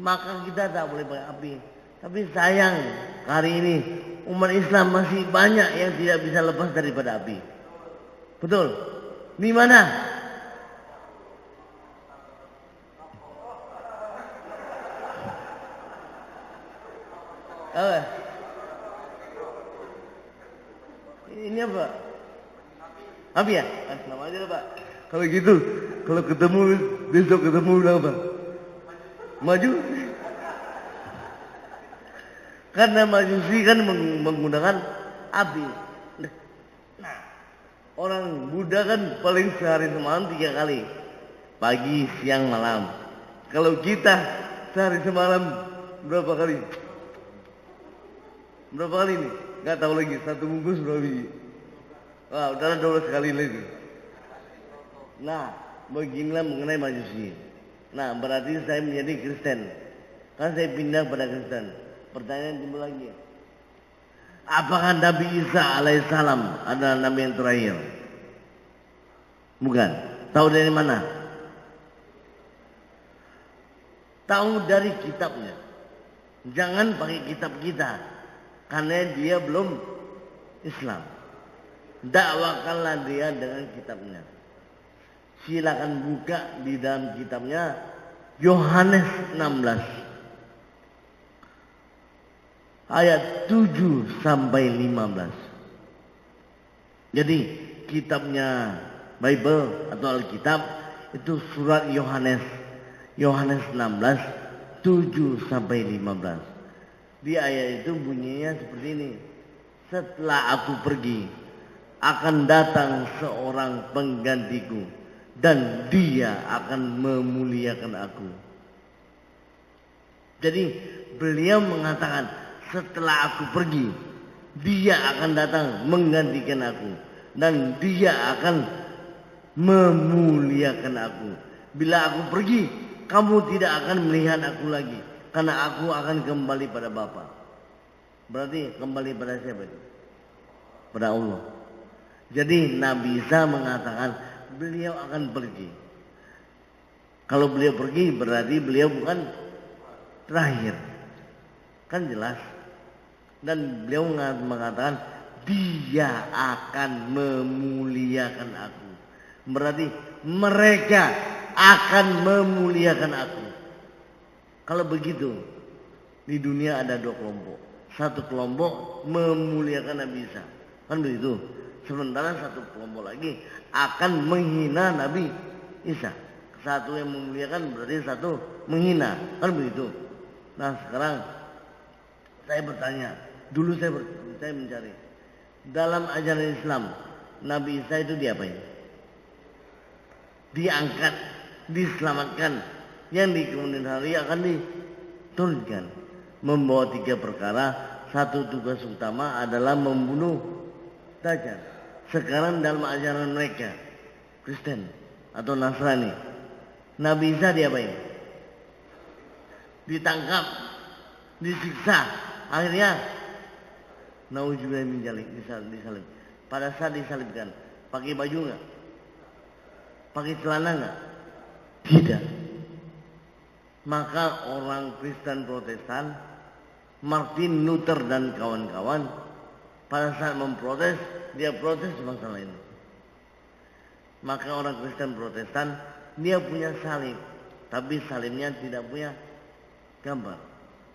[SPEAKER 2] Maka kita tak boleh pakai api. Tapi sayang hari ini umat Islam masih banyak yang tidak bisa lepas daripada api. Betul? Di mana? Ini apa? Api ya? Nama aja Pak. Kalau gitu, kalau ketemu besok ketemu udah apa? Maju. Karena Majusi kan menggunakan api. Nah, orang Buddha kan paling sehari semalam 3 kali. Pagi, siang, malam. Kalau kita sehari semalam berapa kali? Berapa kali nih? Nggak tahu lagi. 1 bungkus berapa biji? Wah, udah 12 kali lagi. Nah, beginilah mengenai Majusi. Nah, berarti saya menjadi Kristen. Kan saya pindah pada Kristen. Pertanyaan timbul lagi. Apakah Nabi Isa alaihissalam adalah Nabi yang terakhir? Bukan. Tahu dari mana? Tahu dari kitabnya. Jangan pakai kitab kita. Karena dia belum Islam. Dakwakanlah dia dengan kitabnya. Silakan buka di dalam kitabnya Yohanes 16 ayat 7 sampai 15. Jadi kitabnya Bible atau Alkitab itu surat Yohanes 16 7 sampai 15. Di ayat itu bunyinya seperti ini. Setelah aku pergi, akan datang seorang penggantiku, dan dia akan memuliakan aku. Jadi beliau mengatakan, setelah aku pergi, dia akan datang menggantikan aku, dan dia akan memuliakan aku. Bila aku pergi, kamu tidak akan melihat aku lagi, karena aku akan kembali pada Bapa. Berarti kembali pada siapa itu? Pada Allah. Jadi Nabi Isa mengatakan beliau akan pergi. Kalau beliau pergi berarti beliau bukan terakhir. Kan jelas. Dan beliau mengatakan dia akan memuliakan aku. Berarti mereka akan memuliakan aku. Kalau begitu, di dunia ada dua kelompok. Satu kelompok memuliakan Nabi Isa. Kan begitu. Sementara satu kelompok lagi akan menghina Nabi Isa. Satu yang memuliakan berarti satu menghina. Kan begitu. Nah sekarang saya bertanya. Dulu saya mencari. Dalam ajaran Islam, Nabi Isa itu diapain? Diangkat, diselamatkan. Yang di kemudian hari akan diturunkan. Membawa 3 perkara. Satu tugas utama adalah membunuh Dajjal. Sekarang dalam ajaran mereka, Kristen atau Nasrani, Nabi Isa diapain? Ditangkap, disiksa. Akhirnya nauzubillah min dzalik, disalib. Pada saat disalibkan, pakai baju enggak? Pakai celana enggak? Tidak. Maka orang Kristen Protestan, Martin Luther dan kawan-kawan, pada saat memprotes, dia protes masalah ini. Maka orang Kristen Protestan, dia punya salib, tapi salibnya tidak punya gambar.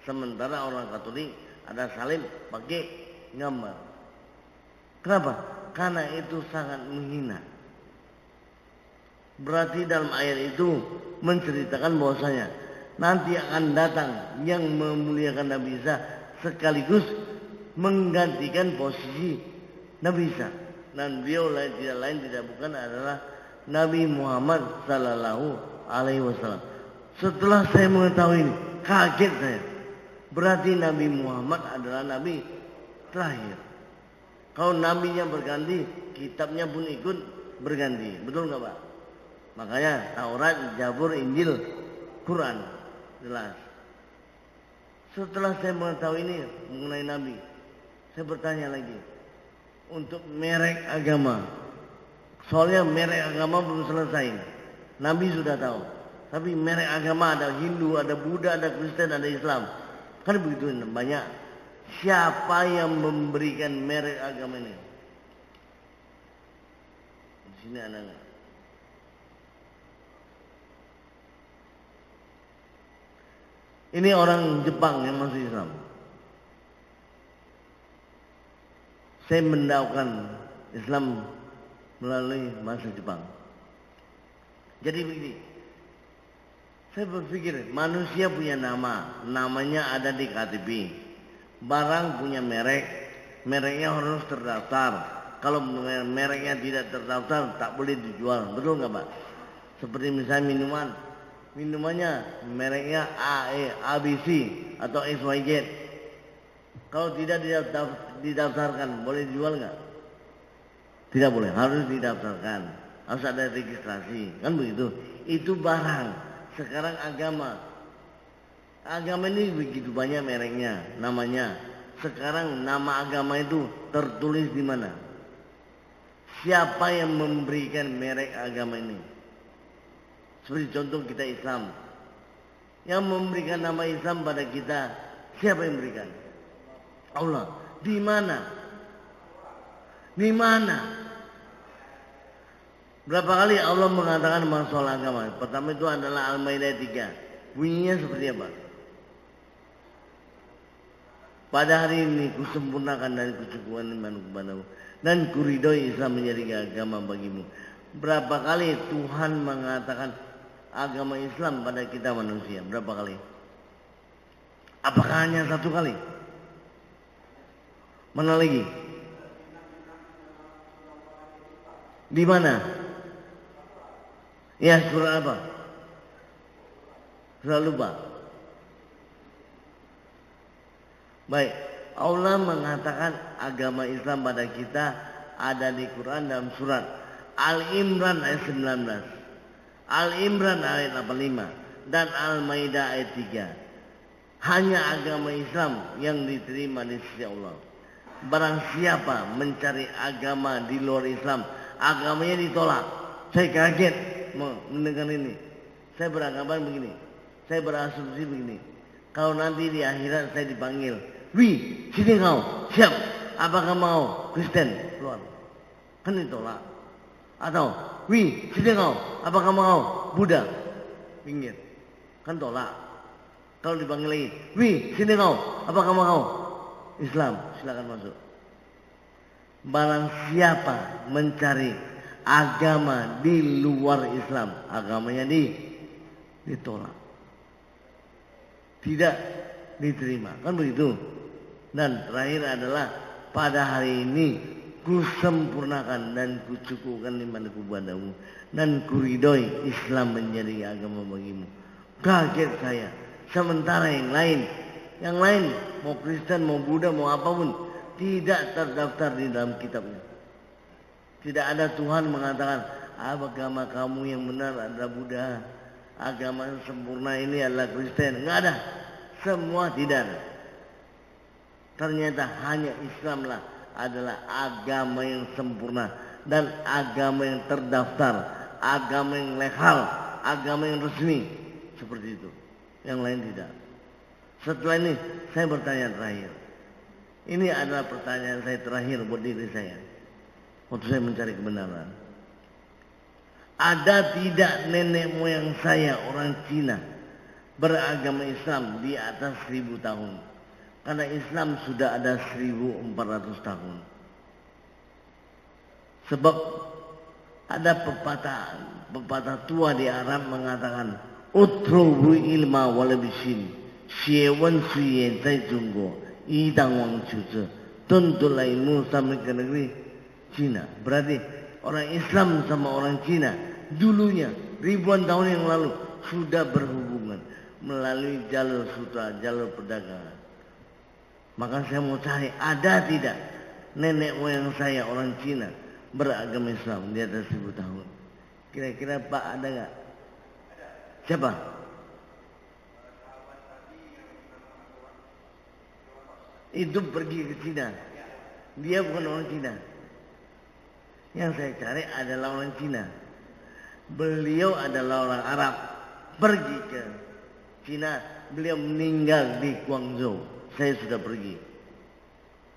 [SPEAKER 2] Sementara orang Katolik ada salib pakai gambar. Kenapa? Karena itu sangat menghina. Berarti dalam ayat itu menceritakan bahwasanya nanti akan datang yang memuliakan Nabi Isa sekaligus menggantikan posisi Nabi Isa. Dan beliau tidak bukan adalah Nabi Muhammad sallallahu alaihi wasallam. Setelah saya mengetahui ini, kaget saya. Berarti Nabi Muhammad adalah nabi terakhir. Kalau nabinya berganti, kitabnya pun ikut berganti. Betul nggak Pak? Makanya Taurat, Zabur, Injil, Quran jelas. Setelah saya mengetahui ini mengenai Nabi, saya bertanya lagi untuk merek agama. Soalnya merek agama belum selesai. Nabi sudah tahu. Tapi merek agama ada Hindu, ada Buddha, ada Kristen, ada Islam. Kan begitu banyak. Siapa yang memberikan merek agama ini? Di sini ada nggak? Ini orang Jepang yang masuk Islam. Saya mendaukan Islam melalui bahasa Jepang. Jadi begini, saya berpikir manusia punya nama, namanya ada di KTP. Barang punya merek, mereknya harus terdaftar. Kalau mereknya tidak terdaftar, tak boleh dijual. Betul nggak Pak? Seperti misalnya minumannya mereknya ABC atau XYZ. Kalau tidak didaftarkan, boleh dijual nggak? Tidak boleh, harus didaftarkan, harus ada registrasi, kan begitu. Itu barang. Sekarang agama ini begitu banyak mereknya, namanya. Sekarang nama agama itu tertulis di mana? Siapa yang memberikan merek agama ini? Seperti contoh kita Islam, yang memberikan nama Islam pada kita, siapa yang memberikan? Allah. Di mana? Di mana? Berapa kali Allah mengatakan masalah agama? Pertama itu adalah Al-Maidah 3. Bunyinya seperti apa? Pada hari ini kusempurnakan dan kucukupkan iman kepadamu dan kuridhoi Islam menjadi agama bagimu. Berapa kali Tuhan mengatakan agama Islam pada kita manusia? Berapa kali? Apakah hanya satu kali? Mana lagi? Di mana? Ya, surah apa? Surah lupa. Baik, Allah mengatakan agama Islam pada kita ada di Quran dalam surat Al-Imran ayat 19, Al-Imran ayat 85, dan Al-Maidah ayat 3. Hanya agama Islam yang diterima di sisi Allah. Barang siapa mencari agama di luar Islam, agamanya ditolak. Saya kaget mendengar ini. Saya beranggapan begini, saya berasumsi begini, kalau nanti di akhirat saya dipanggil, "Wih, sini kau, siap, apakah mau Kristen?" Keluar, kan ditolak. Atau, "Wih, sini kau, apakah mau Buddha?" Pinggir, kan tolak. Kalau dipanggil lagi, "Wih, sini kau, apakah mau Islam?" Silakan masuk. Barang siapa mencari agama di luar Islam, agamanya ditolak, tidak diterima, kan begitu. Dan terakhir adalah pada hari ini kusempurnakan dan kucukupkan imanku padamu dan kuridhoi Islam menjadi agama bagimu. Kaget saya. Sementara yang lain mau Kristen, mau Buddha, mau apapun tidak terdaftar di dalam kitabnya. Tidak ada Tuhan mengatakan agama kamu yang benar adalah Buddha, agama yang sempurna ini adalah Kristen. Enggak ada. Semua tidak ada. Ternyata hanya Islamlah adalah agama yang sempurna dan agama yang terdaftar, agama yang legal, agama yang resmi, seperti itu. Yang lain tidak. Setelah ini saya bertanya terakhir. Ini adalah pertanyaan saya terakhir buat diri saya waktu saya mencari kebenaran. Ada tidak nenek moyang saya orang Cina beragama Islam di atas 1000 tahun? Karena Islam sudah ada 1400 tahun. Sebab ada pepatah tua di Arab mengatakan, "Utrubu ilma walabisin, xiewen suyen zai Jungguo, idang wang cuce, tuntulah ilmu sampai ke negeri Cina." Berarti orang Islam sama orang Cina dulunya ribuan tahun yang lalu sudah berhubungan melalui jalur sutra, jalur perdagangan. Maka saya mau cari, ada tidak nenek moyang saya orang Cina beragama Islam di atas 1000 tahun? Kira-kira Pak ada nggak? Siapa? Itu pergi ke Cina. Dia bukan orang Cina. Yang saya cari adalah orang Cina. Beliau adalah orang Arab. Pergi ke Cina. Beliau meninggal di Guangzhou. Saya sudah pergi.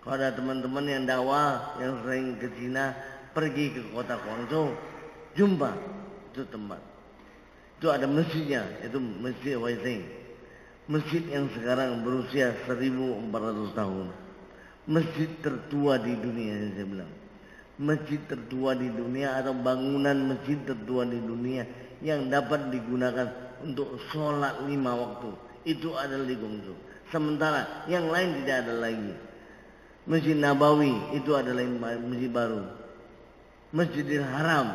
[SPEAKER 2] Kalau ada teman-teman yang dakwah yang sering ke Cina, pergi ke kota Guangzhou, jumpa itu tempat. Itu ada masjidnya, itu Masjid Weizeng. Masjid yang sekarang berusia 1400 tahun. Masjid tertua di dunia, yang saya bilang. Masjid tertua di dunia atau bangunan masjid tertua di dunia yang dapat digunakan untuk sholat 5 waktu. Itu adalah di Guangzhou. Sementara yang lain tidak ada lagi. Masjid Nabawi itu adalah masjid baru. Masjidil Haram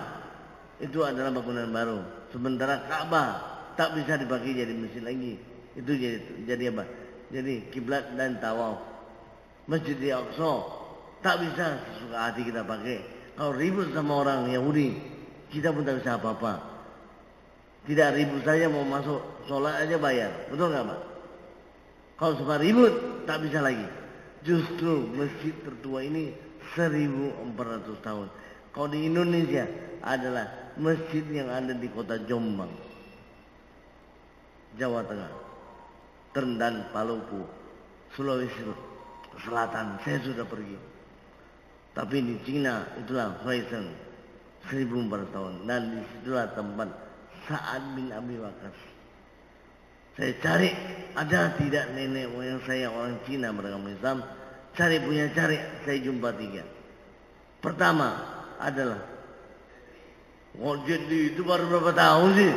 [SPEAKER 2] itu adalah bangunan baru. Sementara Ka'bah tak bisa dipakai jadi masjid lagi. Itu jadi apa? Jadi kiblat dan tawaf. Masjidil Aqsa tak bisa sesuka hati kita pakai. Kalau ribut sama orang Yahudi, kita pun tak bisa apa-apa. Tidak ribut saja mau masuk sholat aja bayar. Betul nggak Pak? Kalau suka ribut, tak bisa lagi. Justru masjid tertua ini 1400 tahun. Kalau di Indonesia adalah masjid yang ada di kota Jombang, Jawa Tengah, dan Maluku, Sulawesi Selatan. Saya sudah pergi. Tapi di Cina itulah Weizeng 1400 tahun. Dan disitulah tempat Sa'ad bin Abi Waqqas. Saya cari ada tidak nenek moyang saya orang Cina beragama Islam. Cari, saya jumpa 3. Pertama adalah, jadi itu baru berapa tahun sih?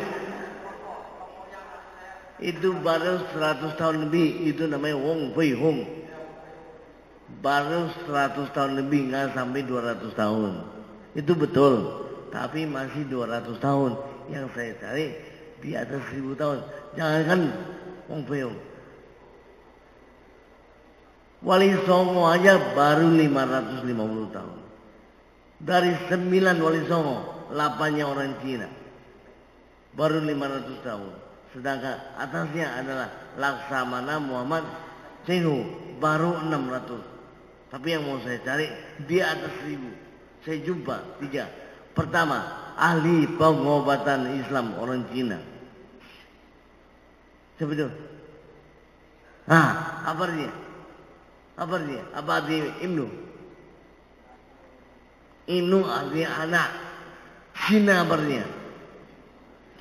[SPEAKER 2] Itu baru 100 tahun lebih. Itu namanya Wong Fei Hung. Baru 100 tahun lebih, nggak sampai 200 tahun. Itu betul. Tapi masih 200 tahun. Yang saya cari di atas 1000 tahun. Jangankan Wong Fei Hung. Wali Songo aja baru 550 tahun. Dari 9 Wali Songo, 8-nya orang Cina. Baru 500 tahun. Sedangkan atasnya adalah Laksamana Muhammad Cheng baru 600. Tapi yang mau saya cari di atas 1000. Saya jumpa 3. Pertama, ahli pengobatan Islam orang Cina. Siapa itu? Apa dia? Apa artinya Ibnu? Ibnu artinya anak. Cina apa artinya?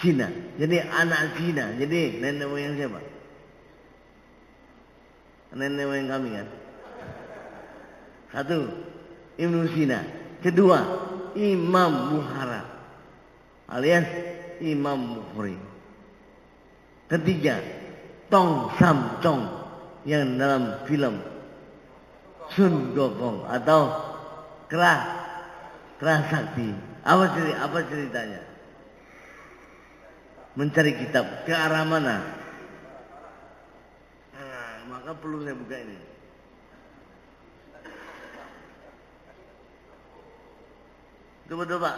[SPEAKER 2] Cina. Jadi anak Cina. Jadi nenek moyang siapa? Nenek moyang kami kan. 1, Ibnu Sina. Kedua, Imam Bukhara alias Imam Bukhari. Ketiga, Tong Sam Chong yang dalam film Sun Gokong atau Kerah Sakti. Apa ceritanya? Mencari kitab ke arah mana? Maka perlu saya buka ini. Coba.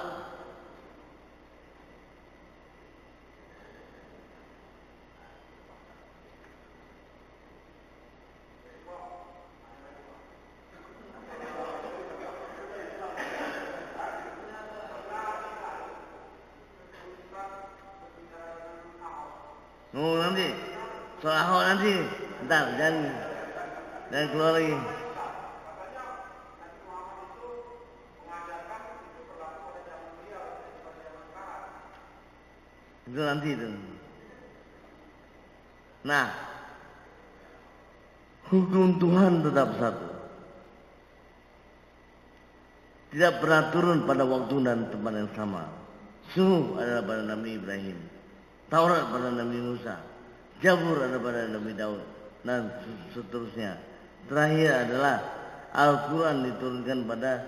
[SPEAKER 2] Nanti soal Ahok nanti. Bentar, jangan keluar lagi. Itu nanti itu. Nah, hukum Tuhan tetap satu. Tidak pernah turun pada waktu dan tempat yang sama. Suhu adalah pada Nabi Ibrahim, Taurat pada Nabi Musa, Zabur ada pada Nabi Daud, dan seterusnya. Terakhir adalah Al-Quran diturunkan pada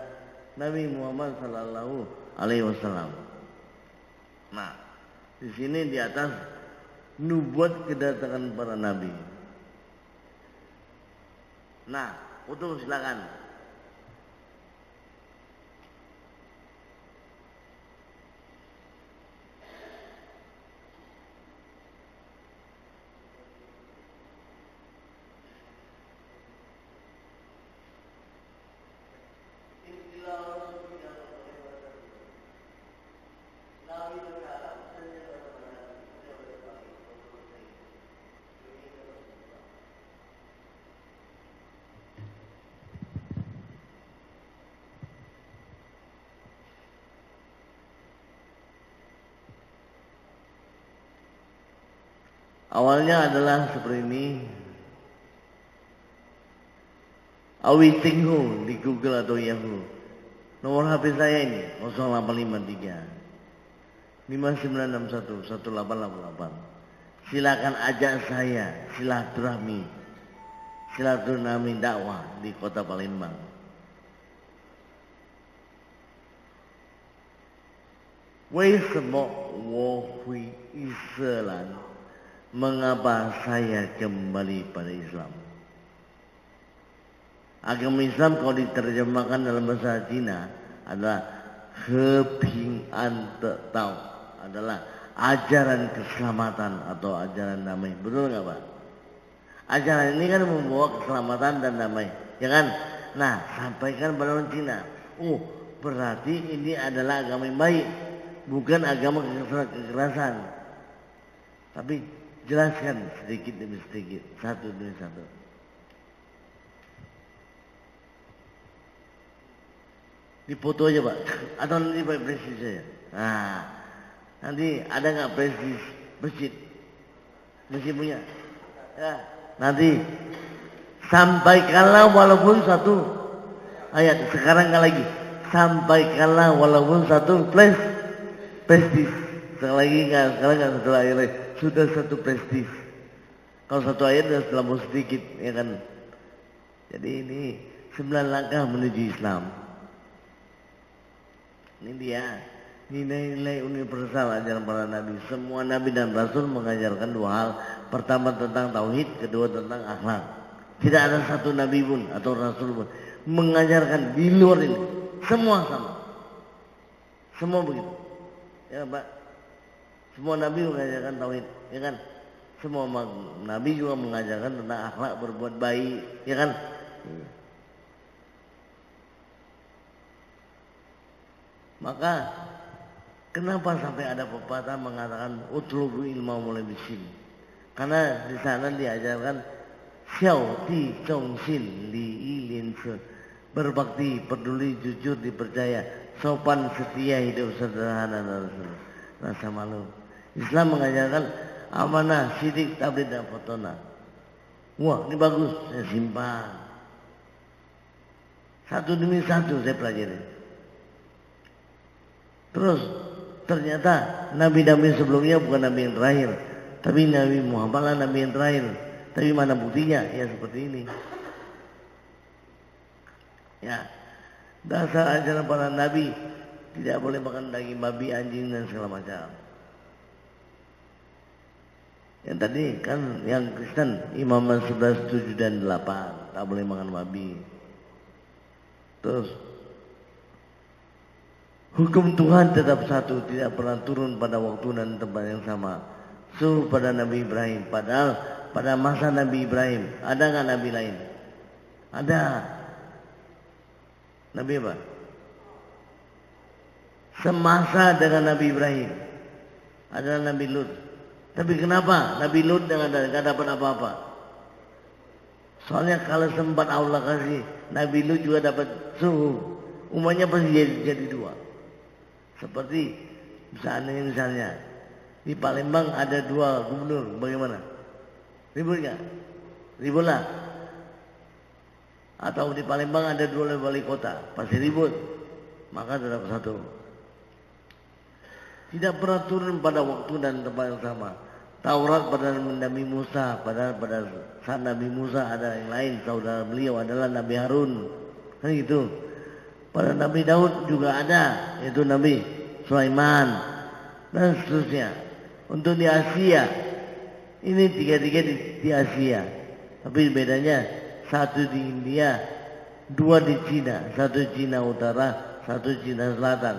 [SPEAKER 2] Nabi Muhammad Sallallahu Alaihi Wasallam. Nah, di sini di atas nubuat kedatangan para nabi. Nah, Utuh silakan. Awalnya adalah seperti ini. Awi Tingho di Google atau Yahoo. Nomor HP saya ini 0853 5961 1888. Silakan ajak saya silaturahmi dakwah di Kota Palembang. Wei semo wo hui Islam. Mengapa saya kembali pada Islam? Agama Islam kalau diterjemahkan dalam bahasa Cina adalah He Ping An Te Tao, adalah ajaran keselamatan atau ajaran damai. Betul nggak Pak? Ajaran ini kan membawa keselamatan dan damai, ya kan? Nah, sampaikan pada orang Cina. Oh, berarti ini adalah agama yang baik, bukan agama kekerasan. Tapi jelaskan sedikit demi sedikit, satu demi satu. Di foto aja Pak, atau nanti Pak presiden saya. Nah, nanti ada nggak presiden masjid? Mesti punya. Ya, nanti sampaikanlah walaupun satu ayat. Sekarang nggak lagi. Sampaikanlah walaupun satu prestis. Sekarang lagi nggak. Sekarang nggak satu ayat lagi. Sudah satu prestis. Kalau satu ayat sudah selama sedikit, ya kan. Jadi ini 9 langkah menuju Islam. Ini dia. Nilai-nilai universal ajaran para nabi. Semua nabi dan rasul mengajarkan 2 hal. Pertama tentang tauhid, kedua tentang akhlak. Tidak ada satu nabi pun atau rasul pun mengajarkan di luar ini. Semua sama. Semua begitu. Ya Pak. Semua nabi mengajarkan tauhid, ya kan? Semua nabi juga mengajarkan tentang akhlak, berbuat baik, ya kan? Maka kenapa sampai ada pepatah mengatakan utlubu ilmu mulai bisin? Karena di sana diajarkan xiao ti zhong xin li yi lin se, berbakti, peduli, jujur, dipercaya, sopan, setia, hidup sederhana dan rasa malu. Islam mengajarkan amanah, sidik, tabligh dan fotona. Wah, ini bagus, saya simpan. Satu demi satu saya pelajari. Terus ternyata nabi-nabi sebelumnya bukan nabi yang terakhir, tapi Nabi Muhammad lah nabi yang terakhir. Tapi mana buktinya? Ya seperti ini. Ya, dasar ajaran para nabi tidak boleh makan daging babi, anjing dan segala macam. Yang tadi kan yang Kristen Imam 11, 7 dan 8 tak boleh makan babi. Terus hukum Tuhan tetap satu, tidak pernah turun pada waktu dan tempat yang sama. Suruh pada Nabi Ibrahim. Padahal pada masa Nabi Ibrahim ada nggak nabi lain? Ada. Nabi apa? Semasa dengan Nabi Ibrahim adalah Nabi Lut. Tapi kenapa Nabi Lut nggak dapat apa-apa? Soalnya kalau sempat Allah kasih Nabi Lut juga dapat suhu, umatnya pasti jadi 2. Seperti misalnya di Palembang ada 2 gubernur, bagaimana? Ribut nggak? Ribut lah. Atau di Palembang ada 2 wali kota, pasti ribut. Maka tetap satu. Tidak pernah turun pada waktu dan tempat yang sama. Taurat pada Nabi Musa, pada saat Nabi Musa ada yang lain, saudara beliau adalah Nabi Harun, kan gitu. Pada Nabi Daud juga ada, yaitu Nabi Sulaiman dan seterusnya. Untuk di Asia, ini 3 di Asia, tapi bedanya 1 di India, 2 di Cina, 1 Cina Utara, 1 Cina Selatan.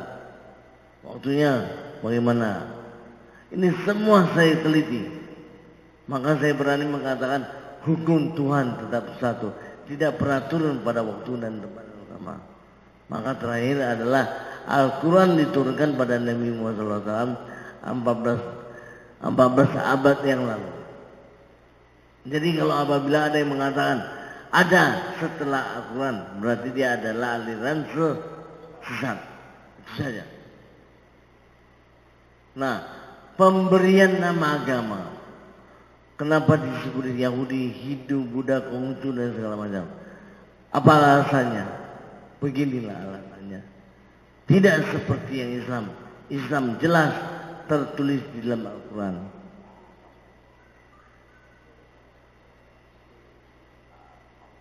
[SPEAKER 2] Waktunya bagaimana? Ini semua saya teliti. Maka saya berani mengatakan hukum Tuhan tetap satu, tidak pernah turun pada waktu dan tempat yang sama. Maka terakhir adalah Al-Quran diturunkan pada Nabi Muhammad SAW 14 abad yang lalu. Jadi kalau apabila ada yang mengatakan ada setelah Al-Quran, berarti dia adalah aliran sesat. Itu saja. Nah, pemberian nama agama, kenapa disebut Yahudi, Hindu, Buddha, Konghucu dan segala macam? Apa alasannya? Beginilah alasannya. Tidak seperti yang Islam. Islam jelas tertulis di dalam Al-Quran.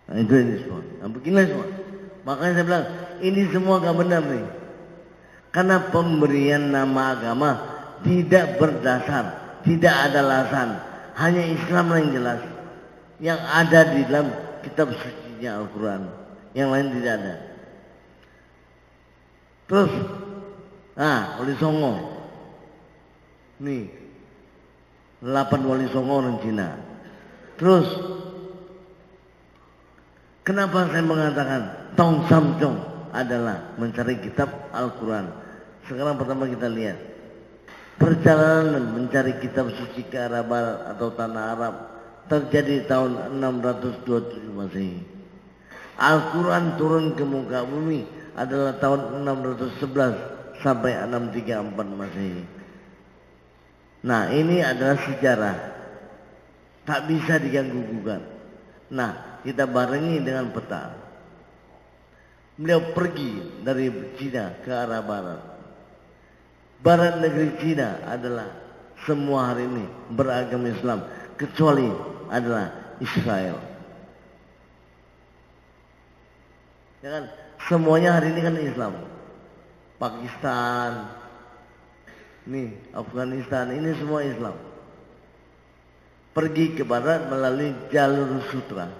[SPEAKER 2] Nah itu ini semua. Nah beginilah semua. Makanya saya bilang ini semua gak benar nih. Karena pemberian nama agama tidak berdasar, tidak ada alasan. Hanya Islam yang jelas, yang ada di dalam kitab sucinya Al-Quran. Yang lain tidak ada. Terus, Wali Songo. Nih, 8 Wali Songo orang Cina. Terus, kenapa saya mengatakan Tong Sam Chong adalah mencari kitab Al-Quran? Sekarang pertama kita lihat. Perjalanan mencari kitab suci ke Arab atau tanah Arab terjadi tahun 627 Masehi. Al-Quran turun ke muka bumi adalah tahun 611 sampai 634 Masehi. Nah ini adalah sejarah. tak bisa diganggu-gugat. Nah, kita barengi dengan peta. Beliau pergi dari Cina ke arah barat. Barat negeri Cina adalah semua hari ini beragama Islam, kecuali adalah Israel. Ya kan? Semuanya hari ini kan Islam. Pakistan, nih Afghanistan, ini semua Islam. Pergi ke barat melalui jalur sutra.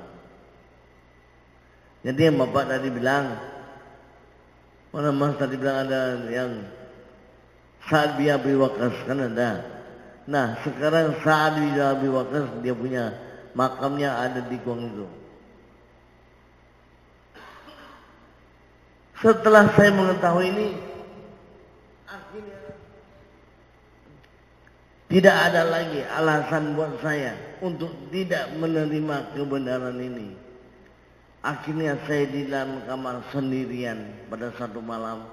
[SPEAKER 2] Jadi yang Bapak tadi bilang, mana Mas tadi bilang ada yang Sa'ad bin Abi Waqqas, kan ada. Nah sekarang Sa'ad bin Abi Waqqas dia punya makamnya ada di Guangzhou. Setelah saya mengetahui ini, akhirnya tidak ada lagi alasan buat saya untuk tidak menerima kebenaran ini. Akhirnya saya di dalam kamar sendirian pada satu malam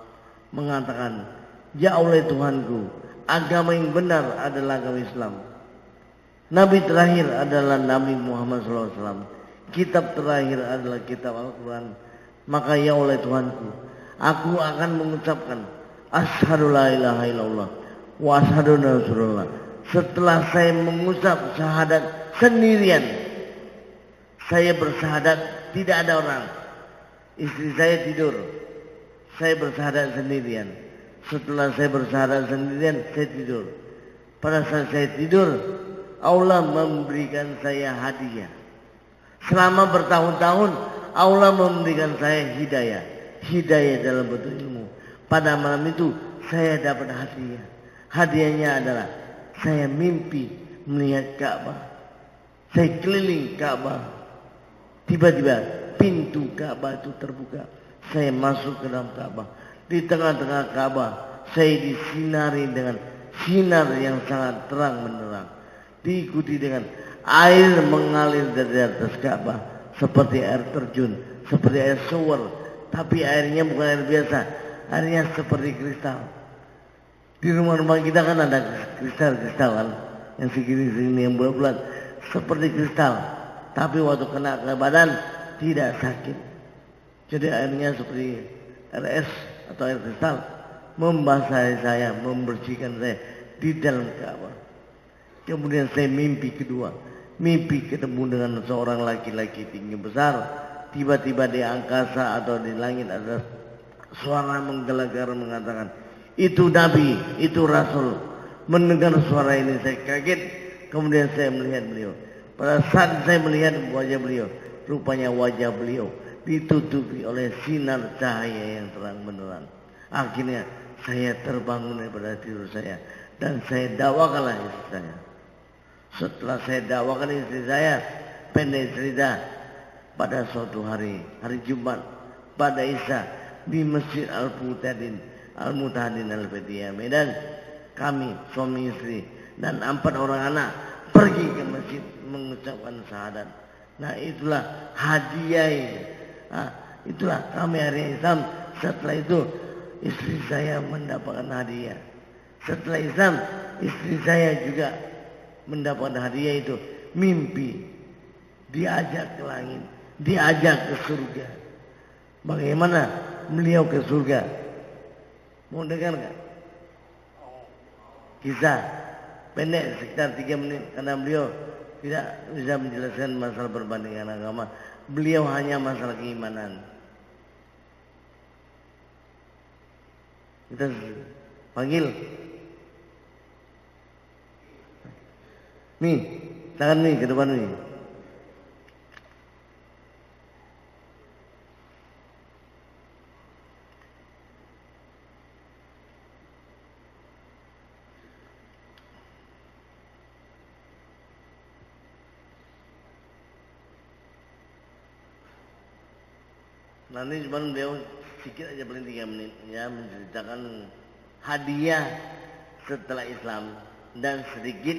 [SPEAKER 2] mengatakan, ya Allah Tuhanku, agama yang benar adalah agama Islam. Nabi terakhir adalah Nabi Muhammad SAW. Kitab terakhir adalah kitab Al-Quran. Maka ya Allah Tuhanku, aku akan mengucapkan asyhadu la ilaha illallah wa asyhadu anna rasulullah. Setelah saya mengucap syahadat sendirian, saya bersyahadat tidak ada orang. Istri saya tidur, saya bersyahadat sendirian. Setelah saya bersyahadat sendirian, saya tidur. Pada saat saya tidur, Allah memberikan saya hadiah. Selama bertahun-tahun Allah memberikan saya hidayah. Hidayah dalam bentuk ilmu. Pada malam itu saya dapat hadiah. Hadiahnya adalah saya mimpi melihat Ka'bah. Saya keliling Ka'bah. Tiba-tiba pintu Ka'bah itu terbuka. Saya masuk ke dalam Ka'bah. Di tengah-tengah Ka'bah saya disinari dengan sinar yang sangat terang benderang. Diikuti dengan air mengalir dari atas Ka'bah seperti air terjun, seperti air shower, tapi airnya bukan air biasa, airnya seperti kristal. Di rumah-rumah kita kan ada kristal-kristal kan, yang segini-segini yang bulat-bulat, seperti kristal. Tapi waktu kena ke badan tidak sakit. Jadi airnya seperti air es atau air kristal, membasahi saya, membersihkan saya di dalam Ka'bah. Kemudian saya mimpi kedua, mimpi ketemu dengan seorang laki-laki tinggi besar. Tiba-tiba di angkasa atau di langit ada suara menggelegar mengatakan, itu Nabi, itu Rasul. Mendengar suara ini saya kaget. Kemudian saya melihat beliau. Pada saat saya melihat wajah beliau, rupanya wajah beliau ditutupi oleh sinar cahaya yang terang benderang. Akhirnya saya terbangun daripada tidur saya dan saya dakwakanlah istri saya. Setelah saya dakwakan istri saya, pendek cerita, pada suatu hari Jumat pada Isya di Masjid Al-Mutahadin Al-Fatihah Medan, kami suami istri dan 4 orang anak pergi ke masjid mengucapkan syahadat. Nah itulah hadiah ini. Itulah kami hari Islam. Setelah itu istri saya mendapatkan hadiah. Setelah Islam istri saya juga mendapatkan hadiah itu, mimpi diajak ke langit, diajak ke surga. Bagaimana beliau ke surga? Mau dengar nggak? Kisah pendek sekitar 3 menit karena beliau tidak bisa menjelaskan masalah perbandingan agama. Beliau hanya masalah keimanan. Kita panggil. Nih, tangan nih ke depan nih. Nanti cuma beliau sedikit aja paling 3 menit ya menceritakan hadiah setelah Islam dan sedikit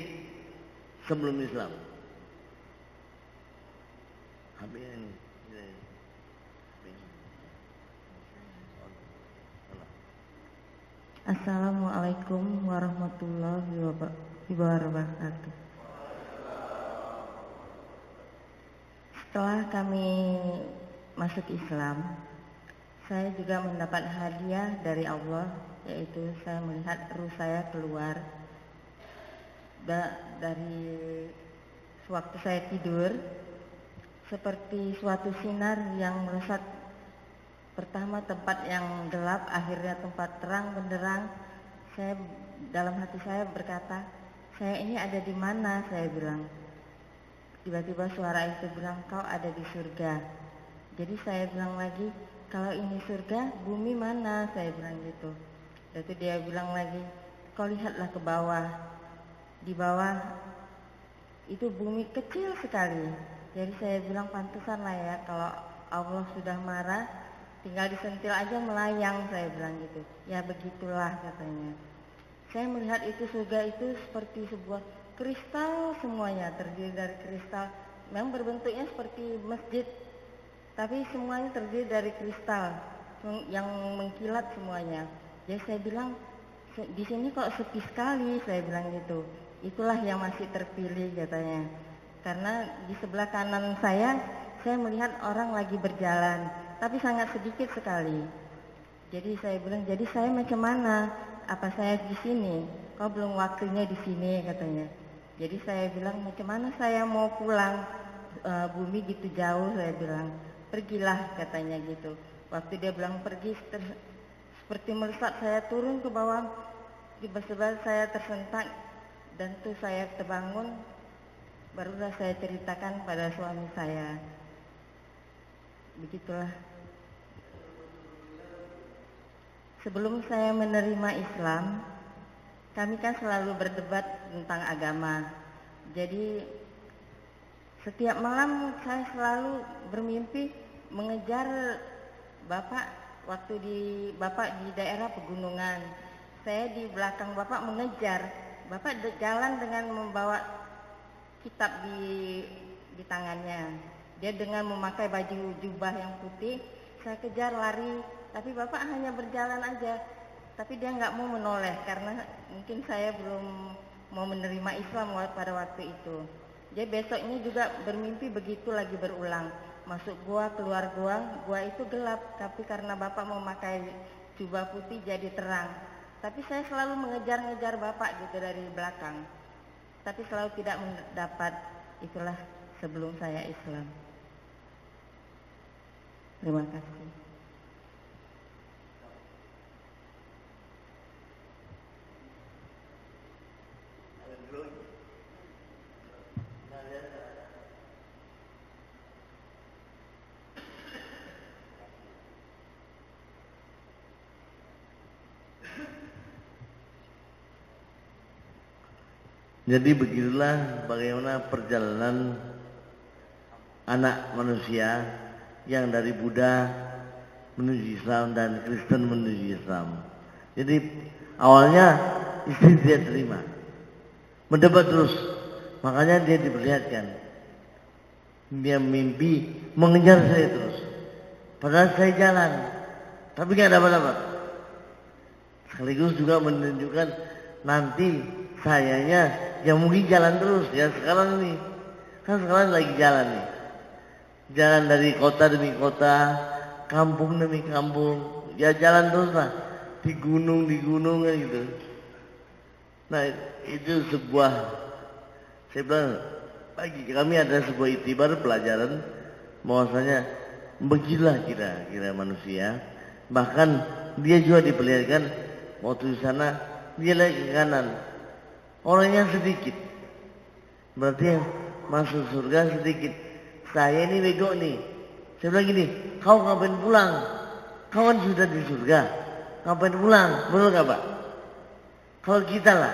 [SPEAKER 2] sebelum Islam. Habis ini.
[SPEAKER 4] Assalamualaikum warahmatullahi wabarakatuh. Setelah kami masuk Islam, saya juga mendapat hadiah dari Allah, yaitu saya melihat ruh saya keluar dari sewaktu saya tidur, seperti suatu sinar yang melesat. Pertama tempat yang gelap, akhirnya tempat terang benderang. Saya dalam hati saya berkata, saya ini ada di mana? Saya bilang. Tiba-tiba suara itu bilang, kau ada di surga. Jadi saya bilang lagi, kalau ini surga, bumi mana? Saya bilang gitu. Dan itu dia bilang lagi, kau lihatlah ke bawah. Di bawah itu bumi kecil sekali. Jadi saya bilang, pantesan lah ya, kalau Allah sudah marah, tinggal disentil aja melayang, saya bilang gitu. Ya begitulah katanya. Saya melihat itu surga itu seperti sebuah kristal semuanya, terdiri dari kristal. Memang berbentuknya seperti masjid, tapi semuanya terdiri dari kristal yang mengkilat semuanya. Jadi saya bilang, di sini kok sepi sekali, saya bilang gitu. Itulah yang masih terpilih katanya. Karena di sebelah kanan saya melihat orang lagi berjalan, tapi sangat sedikit sekali. Jadi saya bilang, jadi saya macam mana? Apa saya di sini? Kau belum waktunya di sini katanya. Jadi saya bilang, macam mana saya mau pulang? Bumi gitu jauh, saya bilang. Pergilah katanya gitu. Waktu dia bilang pergi, seperti melesat saya turun ke bawah. Tiba-tiba saya tersentak dan tuh saya terbangun. Barulah saya ceritakan pada suami saya. Begitulah. Sebelum saya menerima Islam, kami kan selalu berdebat tentang agama. Jadi setiap malam saya selalu bermimpi mengejar Bapak waktu Bapak di daerah pegunungan. Saya di belakang Bapak mengejar. Bapak jalan dengan membawa kitab di tangannya. Dia dengan memakai baju jubah yang putih. Saya kejar lari, tapi Bapak hanya berjalan aja. Tapi dia nggak mau menoleh karena mungkin saya belum mau menerima Islam pada waktu itu. Jadi besoknya juga bermimpi begitu lagi berulang. Masuk gua, keluar gua itu gelap. Tapi karena Bapak memakai jubah putih jadi terang. Tapi saya selalu mengejar-ngejar Bapak gitu dari belakang. Tapi selalu tidak mendapat. Itulah sebelum saya Islam. Terima kasih.
[SPEAKER 2] Jadi begitulah bagaimana perjalanan anak manusia yang dari Buddha menuju Islam dan Kristen menuju Islam. Jadi awalnya istri dia terima, mendebat terus, makanya dia diperlihatkan. Dia mimpi mengejar saya terus, padahal saya jalan, tapi nggak dapat. Sekaligus juga menunjukkan nanti sayanya yang mungkin jalan terus ya sekarang ini. Kan sekarang lagi jalan nih. Jalan dari kota demi kota, kampung demi kampung. Ya jalan terus lah. Di gunung kan gitu. Nah itu sebuah, saya bilang bagi kami ada sebuah itibar pelajaran bahwasanya begitulah kira manusia. Bahkan dia juga diperlihatkan waktu di sana dia lagi ke kanan. Orangnya sedikit. Berarti yang masuk surga sedikit. Saya ini bego nih. Saya bilang gini, kau ngapain pulang? Kau kan sudah di surga. Ngapain pulang? Betul gak Pak? Kalau kita lah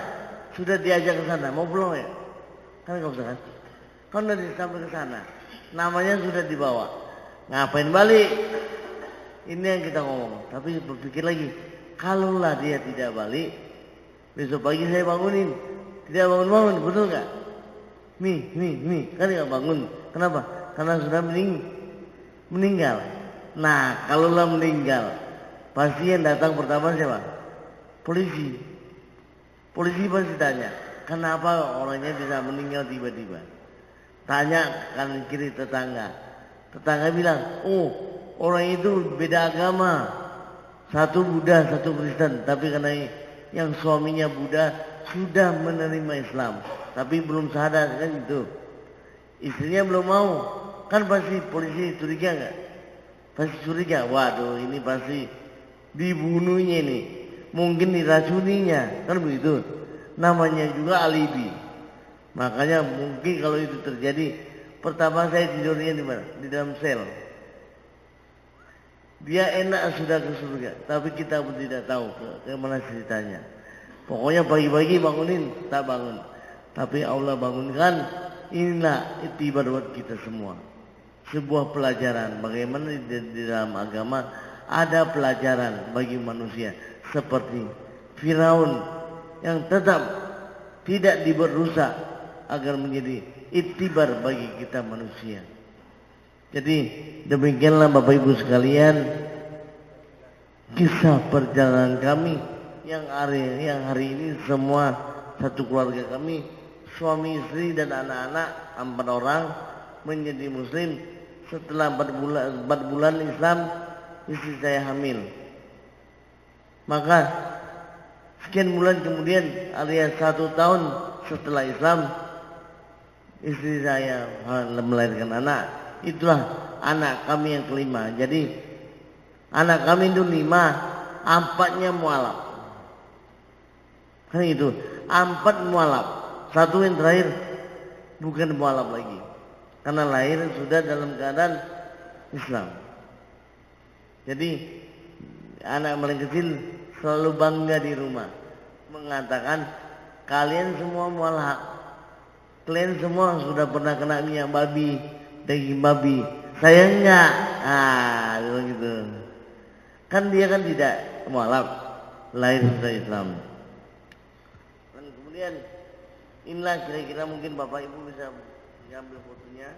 [SPEAKER 2] sudah diajak ke sana, mau pulang ya? Kan gak usah kan? Kau udah sampai ke sana. Namanya sudah dibawa. Ngapain balik? Ini yang kita ngomong. Tapi berpikir lagi, kalaulah dia tidak balik, besok pagi saya bangunin. Tidak bangun-bangun, betul gak? Mi, kan gak bangun. Kenapa? Karena sudah meninggal. Nah, kalaulah meninggal, pasti yang datang pertama siapa? Polisi. Polisi pasti tanya, kenapa orangnya bisa meninggal tiba-tiba? Tanya kanan kiri tetangga, Tetangga bilang, oh orang itu beda agama, satu Buddha, satu Kristen, tapi karena yang suaminya Buddha sudah menerima Islam, tapi belum sadar kan itu. Istrinya belum mau, kan pasti polisi curiga nggak? Pasti curiga, waduh ini pasti dibunuhnya ini, mungkin diracuninya, kan begitu. Namanya juga alibi. Makanya mungkin kalau itu terjadi, pertama saya tidurnya di mana? Di dalam sel. Dia enak sudah ke surga, tapi kita pun tidak tahu ke mana ceritanya. Pokoknya pagi-pagi bangunin, tak bangun. Tapi Allah bangunkan, inilah itibar buat kita semua. Sebuah pelajaran, bagaimana di dalam agama ada pelajaran bagi manusia. Seperti Firaun yang tetap tidak dibuat rusak agar menjadi itibar bagi kita manusia. Jadi demikianlah Bapak Ibu sekalian kisah perjalanan kami yang hari ini semua satu keluarga kami, suami istri dan anak-anak 4 orang menjadi muslim. Setelah 4 bulan Islam, istri saya hamil. Maka sekian bulan kemudian alias 1 tahun setelah Islam, istri saya melahirkan anak. Itulah anak kami yang kelima. Jadi anak kami itu 5, 4-nya mualaf. Kan itu, 4 mualaf. 1 yang terakhir bukan mualaf lagi, karena lahir sudah dalam keadaan Islam. Jadi anak paling kecil selalu bangga di rumah, mengatakan kalian semua mualaf, kalian semua sudah pernah kena minyak babi, daging babi, saya enggak. Gitu. Kan dia kan tidak mualaf, lahir sudah Islam. Dan kemudian inilah kira-kira mungkin Bapak Ibu bisa mengambil fotonya.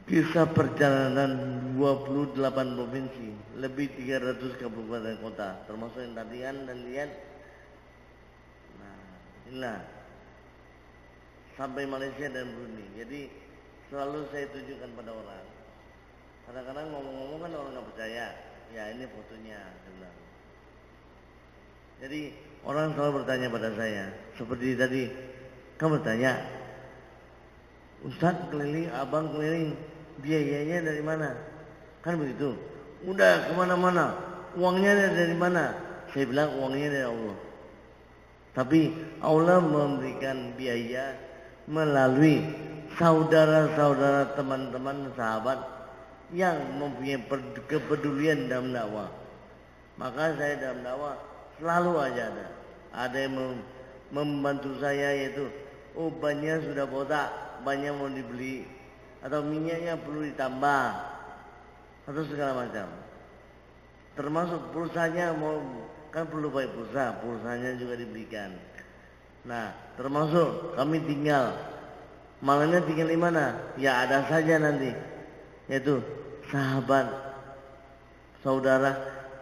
[SPEAKER 2] Kisah perjalanan 28 provinsi, lebih 300 kabupaten kota, termasuk yang tadi kan dan lihat. Nah, inilah sampai Malaysia dan Brunei. Jadi selalu saya tunjukkan pada orang. Kadang-kadang ngomong-ngomong kan orang nggak percaya. Ya ini fotonya, saya bilang. Jadi orang selalu bertanya pada saya, seperti tadi, kamu bertanya, Ustadz keliling, abang keliling, biayanya dari mana? Kan begitu. Udah kemana-mana, uangnya dari mana? Saya bilang uangnya dari Allah. Tapi Allah memberikan biaya melalui saudara-saudara, teman-teman, sahabat yang mempunyai kepedulian dalam dakwah. Maka saya dalam dakwah selalu aja ada yang membantu saya, yaitu bannya sudah botak, bannya mau dibeli, atau minyaknya perlu ditambah, atau segala macam. Termasuk pulsanya mau, kan perlu pakai pulsa, pulsanya juga diberikan. Nah, termasuk kami tinggal, malamnya tinggal di mana? Ya ada saja nanti, yaitu sahabat, saudara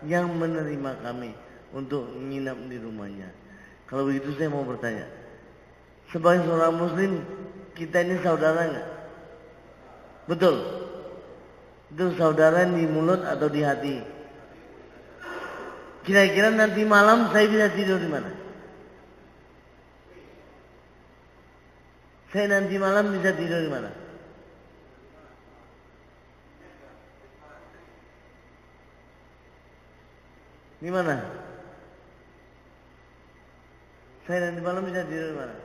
[SPEAKER 2] yang menerima kami untuk menginap di rumahnya. Kalau begitu saya mau bertanya, sebagai seorang muslim, kita ini saudara enggak? Betul? Itu saudara di mulut atau di hati? Kira-kira nanti malam saya bisa tidur di mana? Saya nanti malam bisa tidur di mana? Di mana? Saya nanti malam bisa tidur di mana?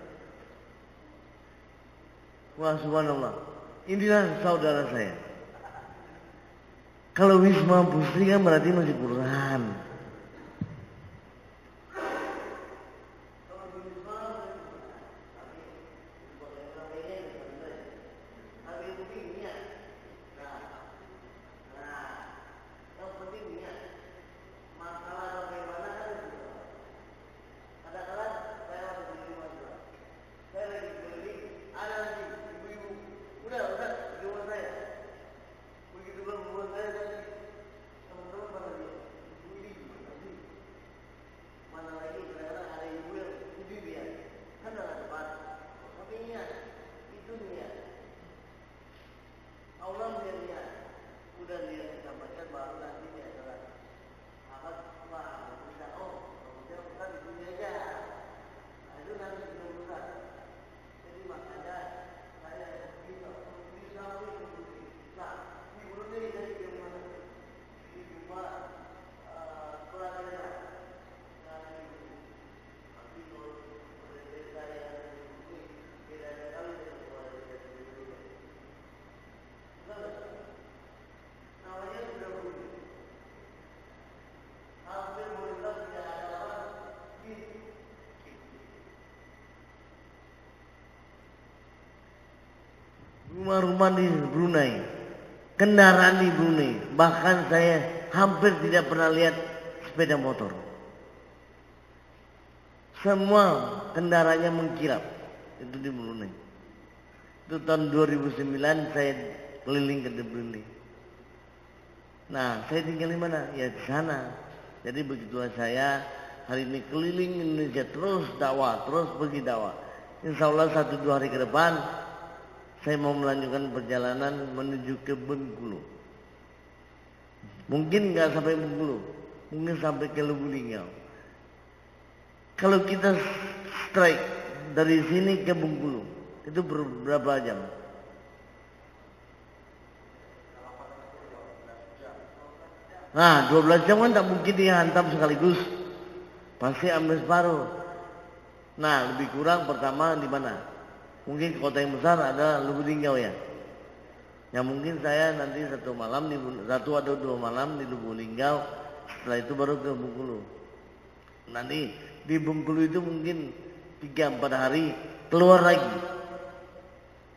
[SPEAKER 2] Wah, subhanallah. Inilah saudara saya. Kalau Wisma Pusri kan berarti masih Quran. rumah-rumah di Brunei, kendaraan di Brunei. Bahkan saya hampir tidak pernah lihat sepeda motor. Semua kendaraannya mengkilap. Itu di Brunei. Itu tahun 2009 saya keliling ke Brunei. Nah, saya tinggal di mana? Ya di sana. Jadi begitulah saya hari ini keliling Indonesia, terus dakwah, terus pergi dakwah. Insya Allah 1-2 hari ke depan saya mau melanjutkan perjalanan menuju ke Bengkulu. Mungkin nggak sampai Bengkulu, mungkin sampai ke Lubuk Linggau. Kalau kita strike dari sini ke Bengkulu, itu berapa jam? Nah, 12 jam kan tak mungkin dihantam sekaligus. Pasti ambil separuh. Nah, lebih kurang pertama di mana? Mungkin kota yang besar ada Lubuk Linggau ya. Ya mungkin saya nanti 1 atau 2 malam di Lubuk Linggau. Setelah itu baru ke Bengkulu. Nanti di Bengkulu itu mungkin 3-4 hari keluar lagi.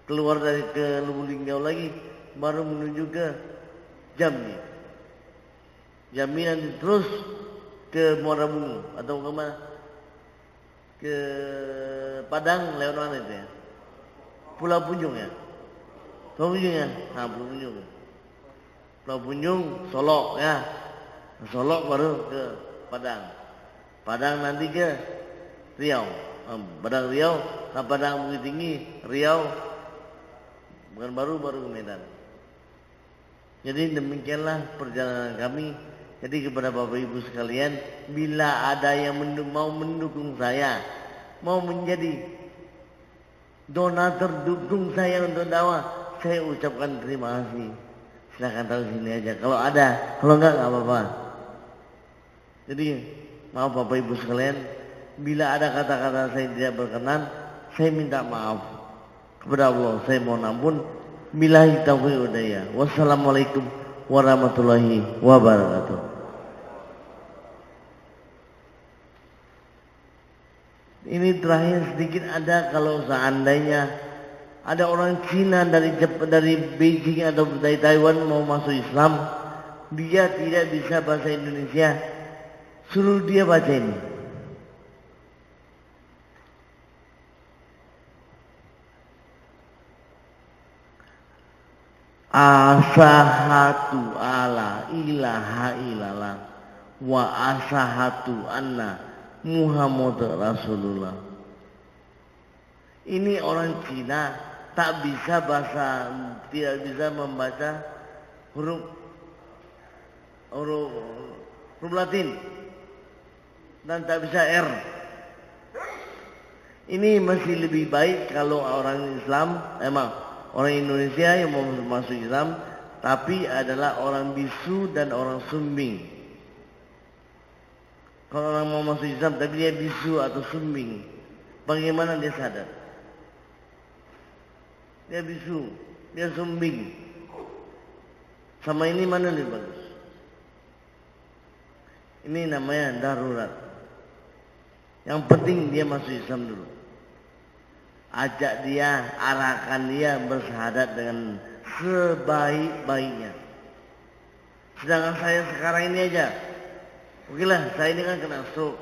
[SPEAKER 2] Keluar dari ke Lubuk Linggau lagi, baru menuju ke Jambi. Jambi nanti terus ke Muara Bungu atau ke mana? Ke Padang lewat mana itu ya? Pulau Punjung ya? Pulau Punjung ya? Nah, Pulau Punjung. Pulau Punjung, Solok ya. Solok baru ke Padang. Padang nanti ke Riau. Padang Riau, nah Padang Bukit Tinggi, Riau, bukan baru ke Medan. Jadi demikianlah perjalanan kami. Jadi kepada Bapak Ibu sekalian, bila ada yang mau mendukung saya, mau menjadi donatur dukung saya untuk dakwah, saya ucapkan terima kasih. Silahkan taruh sini aja. Kalau ada, kalau enggak apa-apa. Jadi maaf Bapak Ibu sekalian, bila ada kata-kata saya tidak berkenan, saya minta maaf kepada Allah. Saya mohon ampun. Billahi taufiq wal hidayah. Wassalamualaikum warahmatullahi wabarakatuh. Ini terakhir sedikit ada, kalau seandainya ada orang Cina dari Beijing atau dari Taiwan mau masuk Islam, dia tidak bisa bahasa Indonesia, suruh dia baca ini. Asahatu ala ilaha illallah wa asahatu anna Muhammad Rasulullah. Ini orang Cina tak bisa tidak bisa membaca huruf Latin dan tak bisa R. Ini masih lebih baik kalau orang Islam, orang Indonesia yang mau masuk Islam, tapi adalah orang bisu dan orang sumbing. Kalau orang mau masuk Islam tapi dia bisu atau sumbing, bagaimana dia sadar? Dia bisu, dia sumbing. Sama ini mana lebih bagus? Ini namanya darurat. Yang penting dia masuk Islam dulu. Ajak dia, arahkan dia bersyahadat dengan sebaik-baiknya. Sedangkan saya sekarang ini aja, oke lah, saya ini kan kena stroke.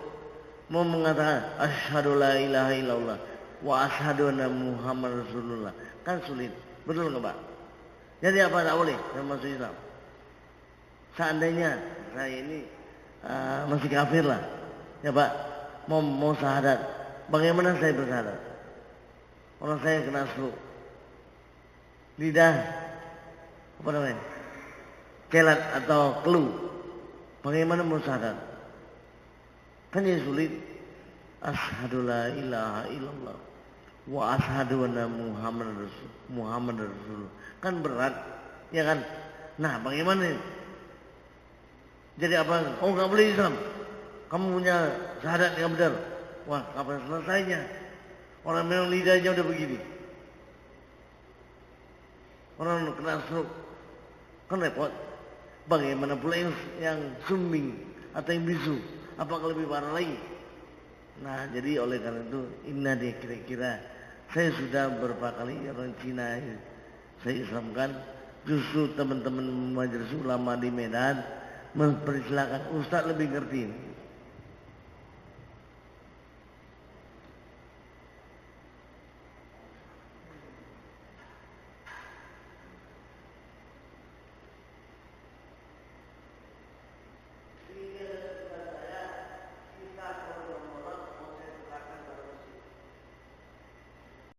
[SPEAKER 2] Mau mengatakan asyhadu la ilaha illallah wa asyhadu anna Muhammad Rasulullah, kan sulit. Betul nggak Pak? Jadi apa tak boleh saya masuk Islam? Seandainya saya ini masih kafir lah, ya Pak, mau syahadat, bagaimana saya bersyahadat? Orang saya kena stroke, lidah apa namanya, kelat atau kelu, bagaimana mau syahadat? Kan ya sulit. Asyhadu la ilaha illallah wa asyhadu anna Muhammad Rasulullah, kan berat, ya kan? Nah, bagaimana? Jadi apa? Oh, nggak boleh Islam. Kamu punya syahadat yang benar. Wah, kapan selesainya? Orang memang lidahnya udah begini. Orang kena stroke, kan repot. Bagaimana pula yang sumbing atau yang bisu? Apakah lebih parah lagi? Nah, jadi oleh karena itu, dia kira-kira saya sudah berapa kali orang Cina saya islamkan, justru teman-teman majelis ulama di Medan mempersilahkan Ustaz lebih ngerti.